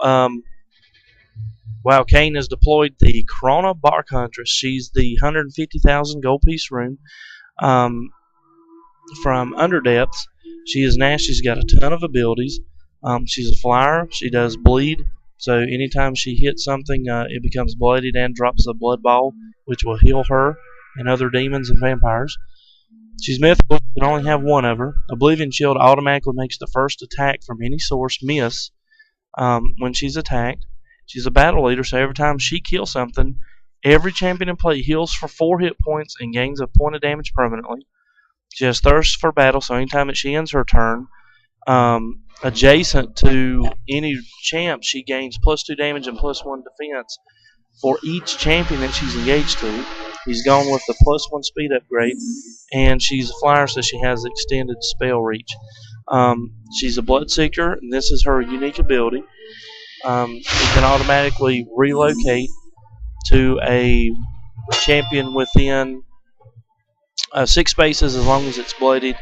Speaker 1: wow, Kane has deployed the Corona Bark Huntress. She's the 150,000 gold piece rune from Underdepths. She is nasty. She's got a ton of abilities. She's a flyer. She does bleed. So anytime she hits something, it becomes bloodied and drops a blood ball, which will heal her and other demons and vampires. She's mythical. You can only have 1 of her. Oblivion Shield automatically makes the first attack from any source miss when she's attacked. She's a battle leader, so every time she kills something, every champion in play heals for 4 hit points and gains a point of damage permanently. She has Thirst for Battle, so anytime that she ends her turn, adjacent to any champ, she gains +2 damage and +1 defense for each champion that she's engaged to. He's gone with the +1 speed upgrade, and she's a flyer, so she has extended spell reach. She's a Bloodseeker, and this is her unique ability. She can automatically relocate to a champion within 6 spaces as long as it's blooded,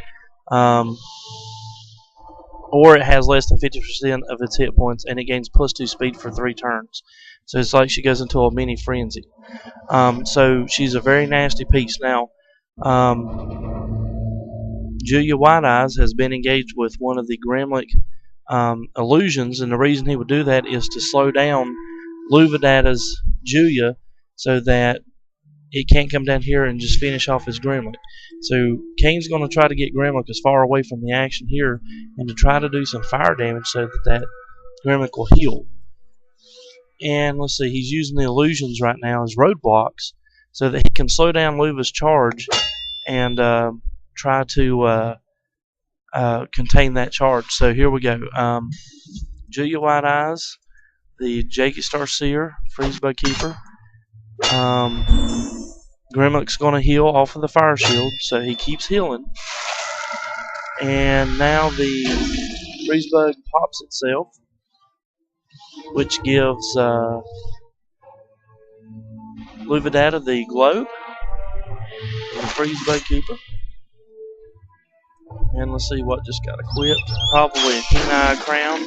Speaker 1: or it has less than 50% of its hit points, and it gains +2 speed for 3 turns. So it's like she goes into a mini frenzy. So she's a very nasty piece. Now, Julia White Eyes has been engaged with one of the Gremlic illusions, and the reason he would do that is to slow down Luvadata's Julia so that it can't come down here and just finish off his Gremlic. So Kane's going to try to get Gremlic as far away from the action here, and to try to do some fire damage so that Gremlic will heal. And let's see, he's using the illusions right now as roadblocks so that he can slow down Luva's charge and try to contain that charge. So here we go. Julia White Eyes, the Jakey Star Seer, Freezebug Keeper. Gremlic's going to heal off of the fire shield, so he keeps healing. And now the Freezebug pops itself, which gives Luvadata the globe, the Freezebug Keeper. And let's see what just got equipped. Probably a Keen-Eye Crown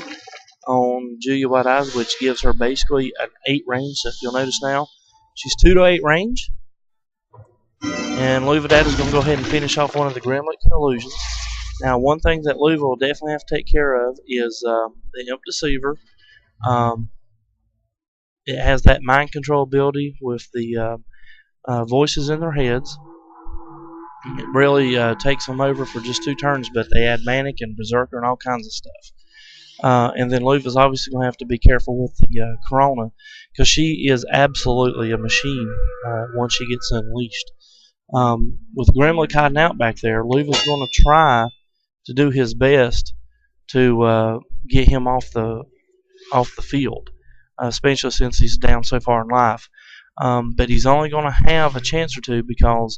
Speaker 1: on Julia White Eyes, which gives her basically an 8 range. So if you'll notice now, she's 2 to 8 range. And Luvadata is going to go ahead and finish off one of the Gremlic illusions. Now, one thing that Luva will definitely have to take care of is the Imp Deceiver. It has that mind control ability with the voices in their heads. It really takes them over for just 2 turns, but they add Manic and Berserker and all kinds of stuff. And then Luva's obviously going to have to be careful with the Corona, because she is absolutely a machine once she gets unleashed. With Gremlic hiding out back there, Luva's going to try to do his best to get him off the field, especially since he's down so far in life. But he's only going to have a chance or 2 because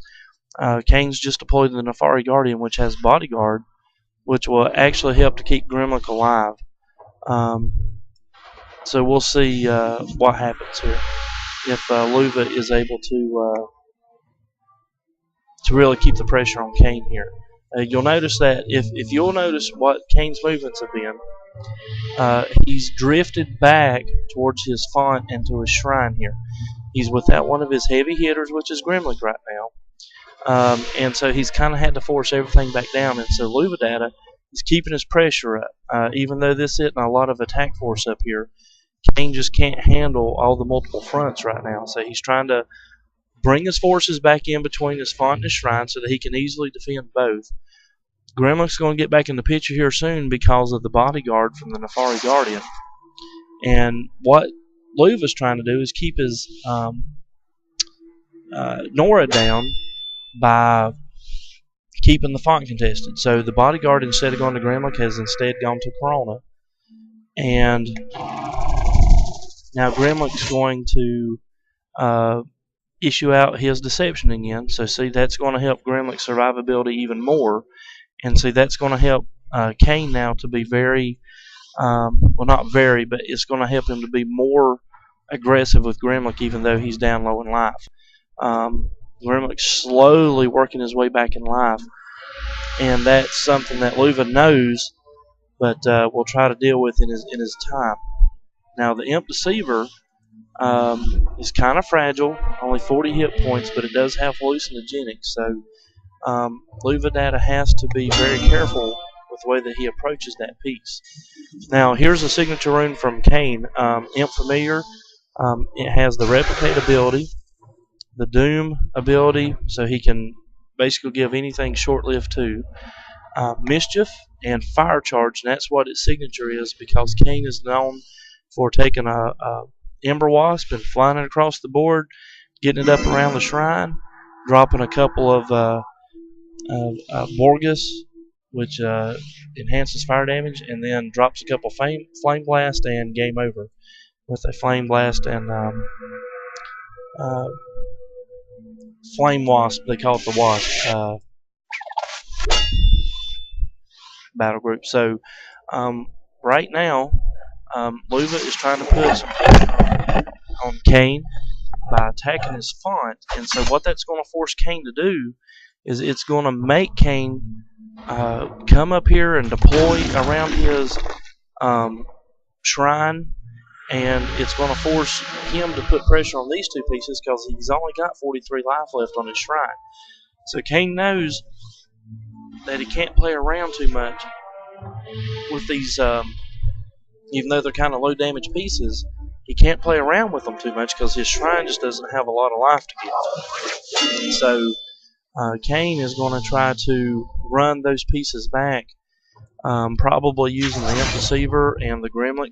Speaker 1: Kane's just deployed the Nefari Guardian, which has Bodyguard, which will actually help to keep Gremlic alive. So we'll see what happens here if Luva is able to really keep the pressure on Kane here. You'll notice that if you'll notice what Kane's movements have been, he's drifted back towards his font and to his shrine here. He's without one of his heavy hitters, which is Gremlic right now. And so he's kind of had to force everything back down. And so Luvadata is keeping his pressure up, even though this isn't a lot of attack force up here. Kane just can't handle all the multiple fronts right now, so he's trying to bring his forces back in between his font and his shrine so that he can easily defend both. Grimlock's going to get back in the picture here soon because of the bodyguard from the Nefari Guardian. And what Luva's trying to do is keep his Nora down by keeping the font contested. So the bodyguard, instead of going to Grimlock, has instead gone to Corona. And now Grimlock's going to issue out his deception again. So see, that's going to help Grimlock's survivability even more. And see, that's going to help Kane now to be very, well, not very, but it's going to help him to be more aggressive with Grimlock, even though he's down low in life. Grimlock's slowly working his way back in life, and that's something that Luva knows, but will try to deal with in his time. Now, the Imp Deceiver is kind of fragile, only 40 hit points, but it does have hallucinogenics, so Luvadata has to be very careful with the way that he approaches that piece. Now, here's a signature rune from Kane, Imp Familiar. It has the Replicate ability, the Doom ability, so he can basically give anything short-lived to, Mischief, and Fire Charge, and that's what its signature is, because Kane is known for taking a Ember Wasp and flying it across the board, getting it up around the shrine, dropping a couple of Morgus, which enhances fire damage, and then drops a couple Flame Blast and game over with a Flame Blast and Flame Wasp. They call it the Wasp battle group. So right now, Luva is trying to put some pressure on Kane by attacking his font, and so what that's going to force Kane to do is it's going to make Kane come up here and deploy around his shrine, and it's going to force him to put pressure on these two pieces because he's only got 43 life left on his shrine. So Kane knows that he can't play around too much with these, even though they're kind of low damage pieces, he can't play around with them too much because his shrine just doesn't have a lot of life to give. So Kane is going to try to run those pieces back, probably using the Imp Deceiver and the Gremlin.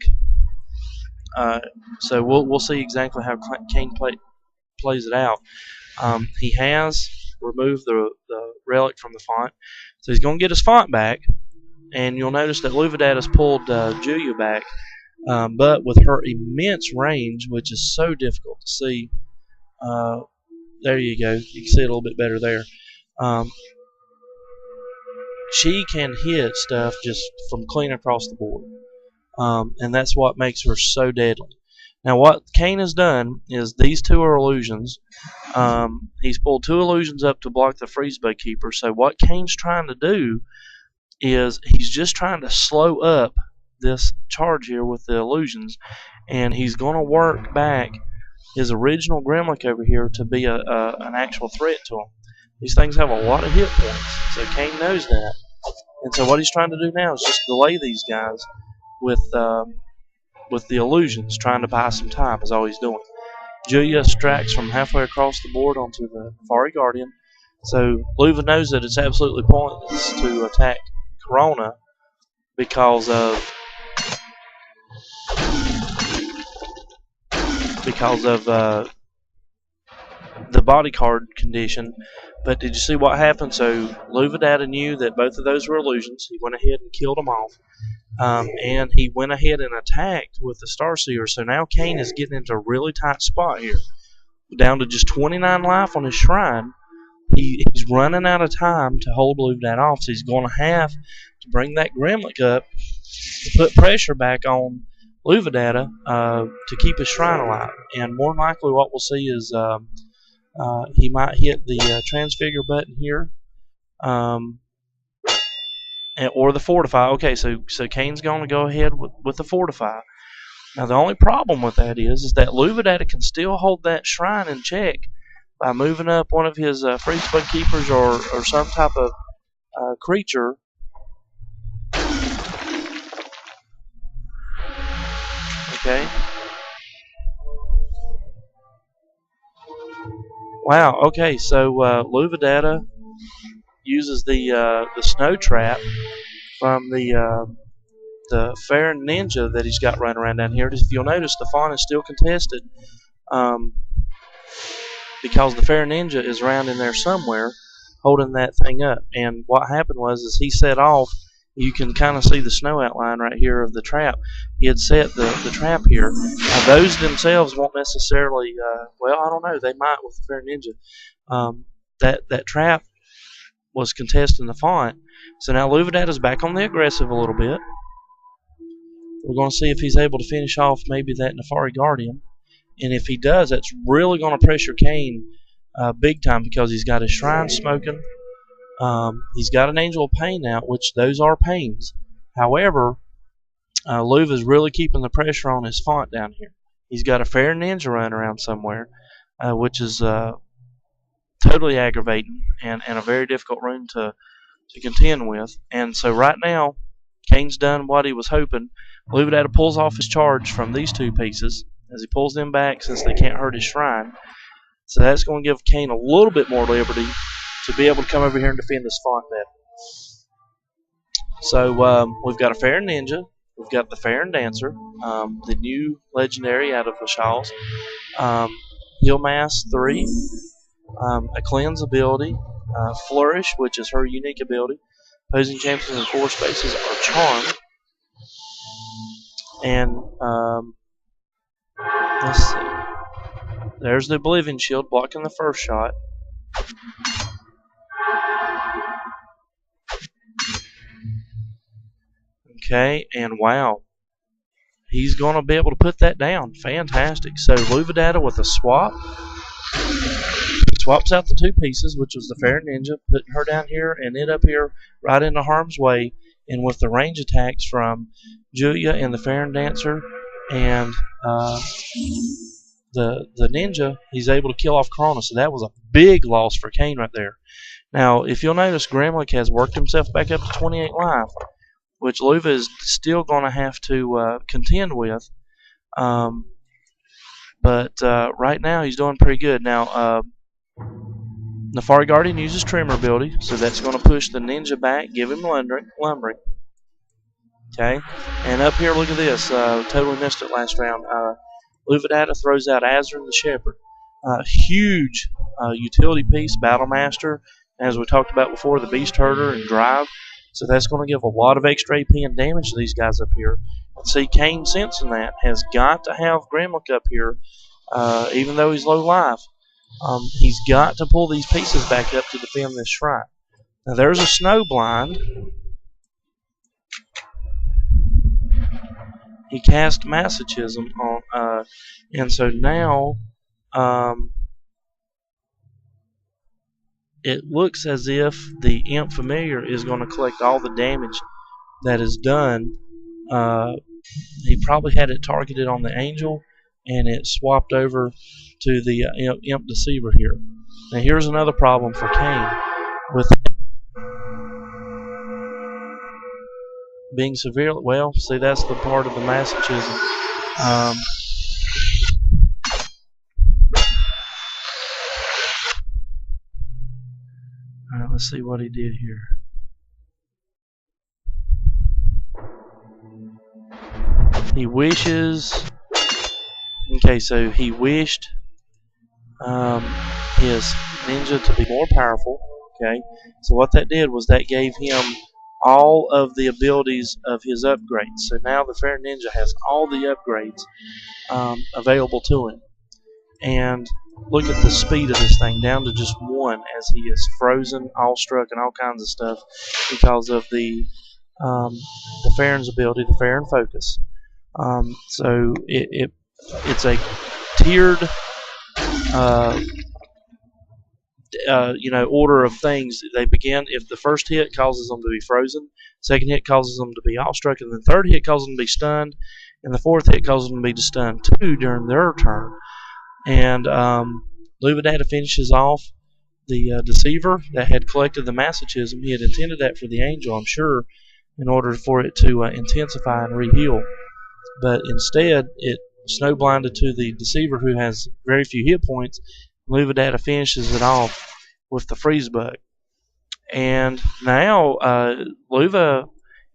Speaker 1: So we'll see exactly how Kane plays it out. He has removed the relic from the font, so he's going to get his font back, and you'll notice that Luvadata has pulled Julia back, but with her immense range, which is so difficult to see. There you go. You can see it a little bit better there. She can hit stuff just from clean across the board, and that's what makes her so deadly. Now, what Kane has done is these two are illusions. He's pulled two illusions up to block the Freezebay Keeper. So what Kane's trying to do is he's just trying to slow up this charge here with the illusions, and he's going to work back his original Gremlin over here to be an actual threat to him. These things have a lot of hit points, so Kane knows that. And so what he's trying to do now is just delay these guys with the illusions, trying to buy some time is all he's doing. Julia strikes from halfway across the board onto the Nefari Guardian. So Luva knows that it's absolutely pointless to attack Corona because of the body card condition. But did you see what happened? So Luvadata knew that both of those were illusions. He went ahead and killed them off. And he went ahead and attacked with the Starseer. So now Kane is getting into a really tight spot here. Down to just 29 life on his shrine. He's running out of time to hold Luvadata off. So he's going to have to bring that Gremlin up to put pressure back on Luvadata to keep his shrine alive. And more than likely what we'll see is he might hit the Transfigure button here. Or the Fortify. Okay, so Kane's going to go ahead with the Fortify. Now, the only problem with that is that Luvadata can still hold that shrine in check by moving up one of his freeze bug keepers or some type of creature. Okay. Wow. Okay. So Luvadata uses the snow trap from the Farron Ninja that he's got running around down here. If you'll notice, the fawn is still contested because the Farron Ninja is around in there somewhere holding that thing up. And what happened was is he set off. You can kind of see the snow outline right here of the trap. He had set the trap here. Now, those themselves won't necessarily, well, I don't know. They might with the Farron Ninja. That trap was contesting the font. So now Luvadata's back on the aggressive a little bit. We're going to see if he's able to finish off maybe that Nefari Guardian. And if he does, that's really going to pressure Kane big time because he's got his Shrine smoking. He's got an Angel of Pain out, which those are pains. However, Luva's really keeping the pressure on his font down here. He's got a Fair Ninja running around somewhere, which is totally aggravating and a very difficult rune to contend with. And so right now, Kane's done what he was hoping. Luvadata pulls off his charge from these two pieces as he pulls them back since they can't hurt his Shrine. So that's going to give Kane a little bit more liberty to be able to come over here and defend this font better. So we've got a Farron Ninja, we've got the Farron Dancer, the new legendary out of the Shawls, Heal Mass 3, a Cleanse ability, Flourish, which is her unique ability. Opposing champions in 4 spaces are charmed. And let's see. There's the Oblivion Shield blocking the first shot. Okay, and wow. He's going to be able to put that down. Fantastic. So Luvadata with a swap. Swaps out the 2 pieces, which was the Fair Ninja, putting her down here and it up here right into harm's way. And with the range attacks from Julia and the Farron Dancer and the Ninja, he's able to kill off Corona. So that was a big loss for Kane right there. Now, if you'll notice, Gremlick has worked himself back up to 28 life, which Luva is still going to have to contend with. But right now, he's doing pretty good. Now, Nefari Guardian uses Tremor ability, so that's going to push the Ninja back, give him lumbering. Okay, and up here, look at this. Totally missed it last round. Luvadata throws out Azrin the Shepherd. Huge utility piece, Battle Master. As we talked about before, the Beast Herder and Drive. So that's going to give a lot of extra AP and damage to these guys up here. See, Kane, sensing that, has got to have Gremlick up here, even though he's low life. He's got to pull these pieces back up to defend this Shrine. Now, there's a Snow Blind. He cast Masochism on, and so now it looks as if the Imp Familiar is going to collect all the damage that is done. He probably had it targeted on the Angel, and it swapped over to the Imp Deceiver here. Now here's another problem for Kane with being severely, well, see, that's the part of the Masochism. Alright, let's see what he did here. He wishes, okay, so he wished his Ninja to be more powerful, okay? So what that did was that gave him all of the abilities of his upgrades. So now the Fair Ninja has all the upgrades available to him. And look at the speed of this thing, down to just 1 as he is frozen, awestruck, and all kinds of stuff because of the Farron's ability, the Farron Focus. So it's a tiered order of things. They begin, if the first hit causes them to be frozen, second hit causes them to be awestruck, and the third hit causes them to be stunned, and the fourth hit causes them to be stunned 2 during their turn. And Luvadata finishes off the deceiver that had collected the masochism. He had intended that for the angel, I'm sure, in order for it to intensify and re-heal. But instead, it snow-blinded to the deceiver, who has very few hit points. Luvadata finishes it off with the freeze bug. And now Luva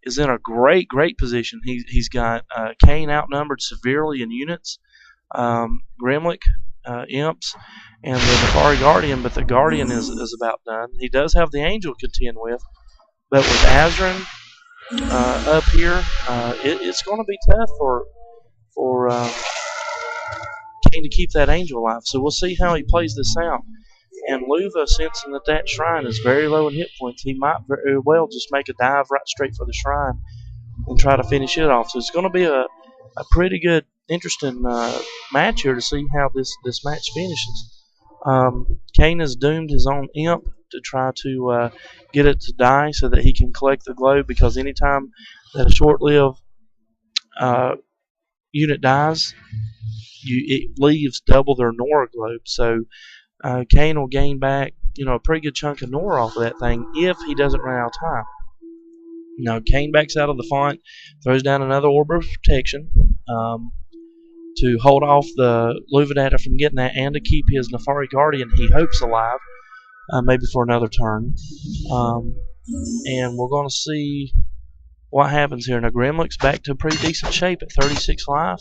Speaker 1: is in a great position. He's got Kane outnumbered severely in units, Gremlick, Imps, and the Nefari Guardian, but the Guardian is about done. He does have the Angel to contend with, but with Azran up here, it's going to be tough for Kane to keep that Angel alive. So we'll see how he plays this out. And Luva, sensing that shrine is very low in hit points, he might very well just make a dive right straight for the shrine and try to finish it off. So it's going to be a pretty good, interesting match here to see how this match finishes. Kane has doomed his own imp to try to get it to die so that he can collect the globe, because anytime that a short-lived unit dies, it leaves double their Nora globe. So Kane will gain back, a pretty good chunk of Nora off of that thing if he doesn't run out of time. Now, Kane backs out of the font, throws down another Orb of Protection to hold off the Luvadata from getting that, and to keep his Nefari Guardian, he hopes, alive, maybe for another turn. And we're going to see what happens here. Now, Gremlick's back to a pretty decent shape at 36 life.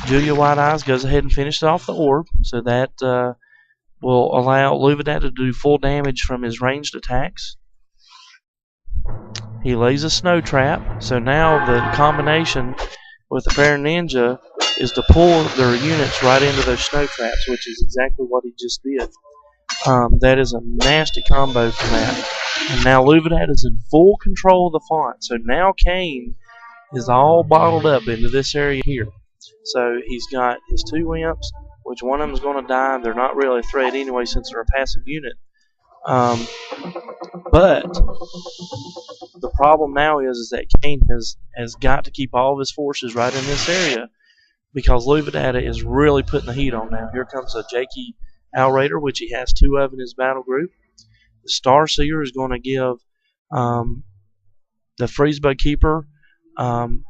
Speaker 1: Julia White Eyes goes ahead and finishes off the orb, so that will allow Luvadata to do full damage from his ranged attacks. He lays a snow trap, so now the combination with the Baron Ninja is to pull their units right into those snow traps, which is exactly what he just did. That is a nasty combo from that. And now Luvadata is in full control of the font, so now Kane is all bottled up into this area here. So he's got his two imps, which one of them is going to die. They're not really a threat anyway since they're a passive unit. But the problem now is that Kane has got to keep all of his forces right in this area, because Luvadata is really putting the heat on now. Here comes a Jakey Outraider, which he has two of in his battle group. The Starseer is going to give the Freezebug Keeper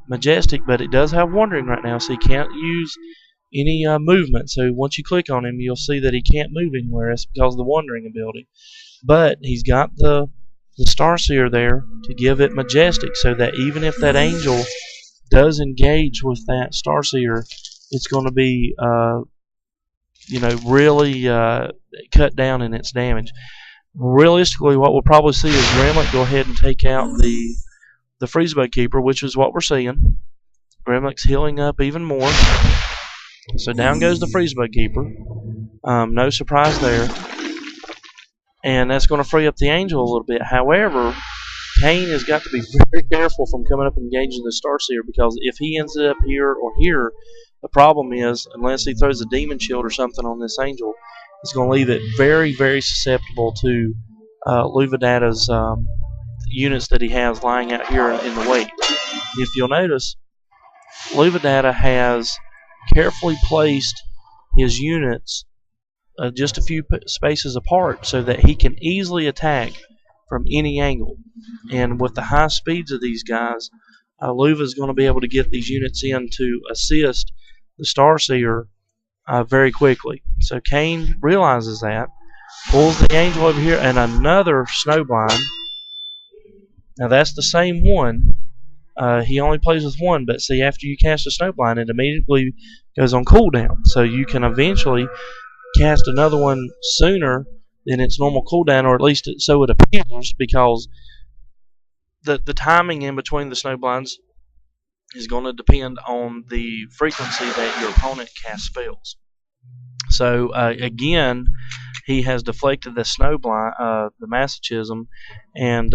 Speaker 1: Majestic, but it does have Wandering right now, so he can't use any movement. So once you click on him, you'll see that he can't move anywhere. That's because of the Wandering ability. But he's got the Starseer there to give it Majestic, so that even if that Angel does engage with that Starseer, it's going to be really cut down in its damage. Realistically, what we'll probably see is Gremlick go ahead and take out the Freezebug Keeper, which is what we're seeing. Gremlick's healing up even more. So down goes the Freezebug Keeper. No surprise there. And that's going to free up the Angel a little bit. However, Kane has got to be very careful from coming up and engaging the Starseer, because if he ends up here or here, the problem is, unless he throws a Demon Shield or something on this Angel, it's going to leave it very, very susceptible to Luvadata's units that he has lying out here in the way. If you'll notice, Luvadata has carefully placed his units just a few spaces apart so that he can easily attack from any angle. And with the high speeds of these guys, Luva is going to be able to get these units in to assist the Starseer very quickly. So Kane realizes that, pulls the Angel over here, and another Snowblind. Now that's the same one. He only plays with one, but see, after you cast a Snowblind, it immediately goes on cooldown. So you can eventually cast another one sooner than its normal cooldown, or at least so it appears, because the timing in between the Snowblinds is going to depend on the frequency that your opponent casts spells. So again, he has deflected the Snowblind, the Masochism, and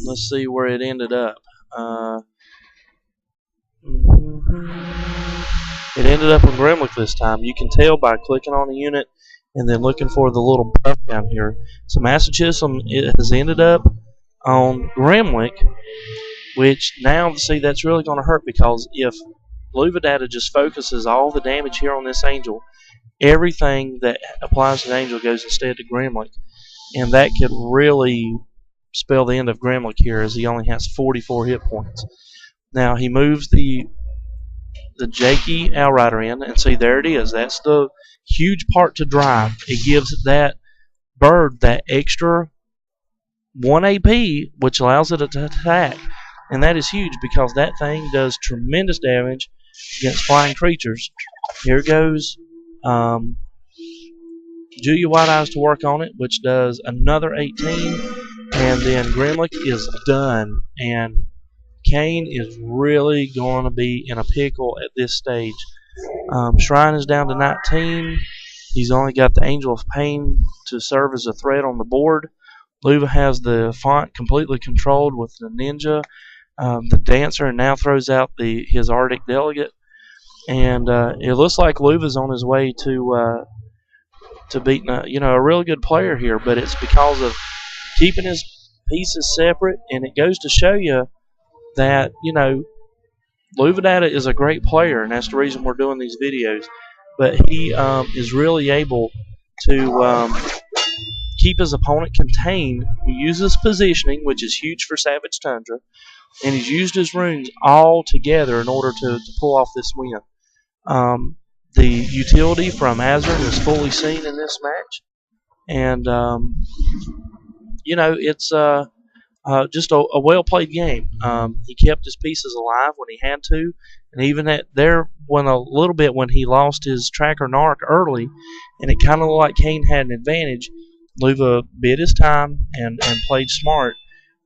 Speaker 1: let's see where it ended up. It ended up on Gremlick this time. You can tell by clicking on a unit and then looking for the little buff down here. So Masochism, it has ended up on Gremlick, which now, see, that's really going to hurt, because if Luvadata just focuses all the damage here on this angel. Everything that applies to the angel goes instead to Gremlin, and that could really spell the end of Gremlin here, as he only has 44 hit points. Now he moves the Jakey Outrider in, and see, there it is. That's the huge part to drive. It gives that bird that extra 1 AP, which allows it to attack, and that is huge because that thing does tremendous damage against flying creatures. Here goes Julia White Eyes to work on it, which does another 18, and then Grimlick is done, and Kane is really going to be in a pickle at this stage. Shrine is down to 19. He's only got the Angel of Pain to serve as a threat on the board. Luva has the font completely controlled with the Ninja, the Dancer, and now throws out his Arctic Delegate. And it looks like Luva's on his way to beating a really good player here, but it's because of keeping his pieces separate, and it goes to show you that Luvadata is a great player, and that's the reason we're doing these videos. But he is really able to keep his opponent contained. He uses positioning, which is huge for Savage Tundra, and he's used his runes all together in order to pull off this win. The utility from Azurin is fully seen in this match, and it's just a well-played game. He kept his pieces alive when he had to, and even when he lost his Tracker Narc early, and it kind of looked like Kane had an advantage, Luva bid his time and played smart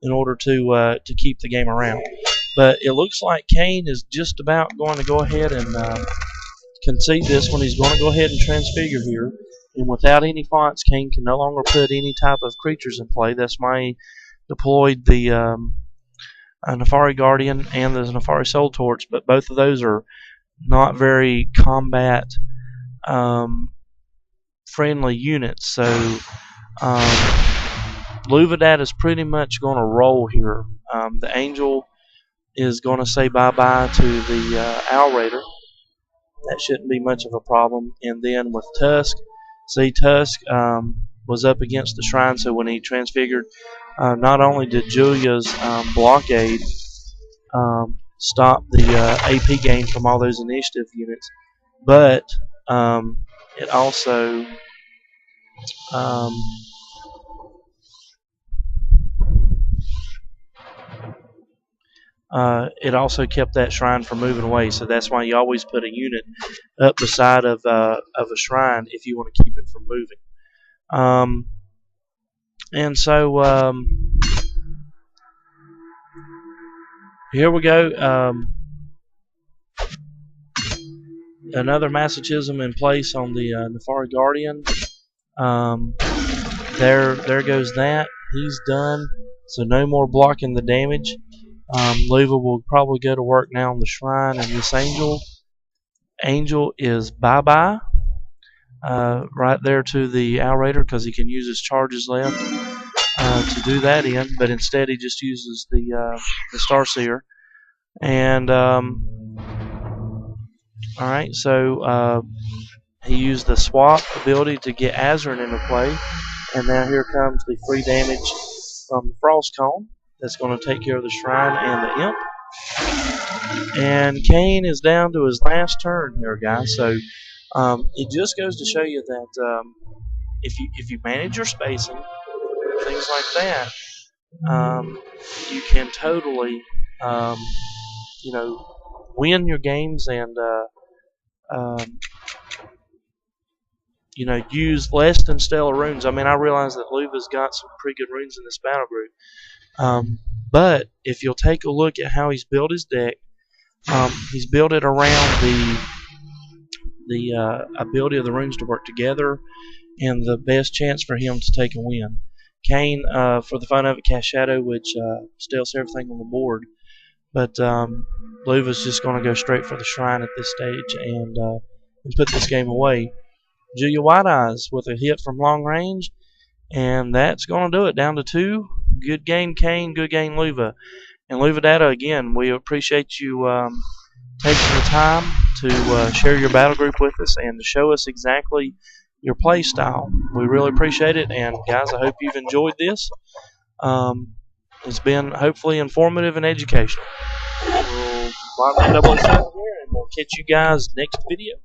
Speaker 1: in order to keep the game around. But it looks like Kane is just about going to go ahead and concede this one. He's going to go ahead and transfigure here, and without any fonts, Kane can no longer put any type of creatures in play. That's why he deployed the Nefari Guardian and the Nefari Soul Torch, but both of those are not very combat friendly units. So Luvadata is pretty much going to roll here. The Angel is going to say bye-bye to the Owl Raider. That shouldn't be much of a problem. And then with Tusk, Tusk was up against the Shrine, so when he transfigured, not only did Julia's blockade stop the AP gain from all those initiative units, but it also kept that shrine from moving away. So that's why you always put a unit up beside of a shrine if you want to keep it from moving. And so here we go. Another Masochism in place on the Nefari Guardian. There goes that. He's done. So no more blocking the damage. Luva will probably go to work now on the Shrine, and this Angel is bye-bye. Right there to the Owl Raider, because he can use his charges left to do that in, but instead he just uses the Starseer. And alright, so he used the swap ability to get Azurin into play, and now here comes the free damage from the Frost Cone that's going to take care of the Shrine and the Imp. And Kane is down to his last turn here, guys. So it just goes to show you that if you manage your spacing, things like that, you can totally win your games and use less than stellar runes. I mean, I realize that Luva's got some pretty good runes in this battle group, but if you'll take a look at how he's built his deck, he's built it around the ability of the runes to work together and the best chance for him to take a win. Kane, for the fun of it, cast Shadow, which steals everything on the board, but Luva's just going to go straight for the Shrine at this stage and put this game away. Julia White Eyes with a hit from long range, and that's going to do it. Down to 2. Good game, Kane. Good game, Luva. And Luvadata, again, we appreciate you taking the time to share your battle group with us and to show us exactly your play style. We really appreciate it, and guys, I hope you've enjoyed this. It's been hopefully informative and educational. We'll wind up 007 here, and we'll catch you guys next video.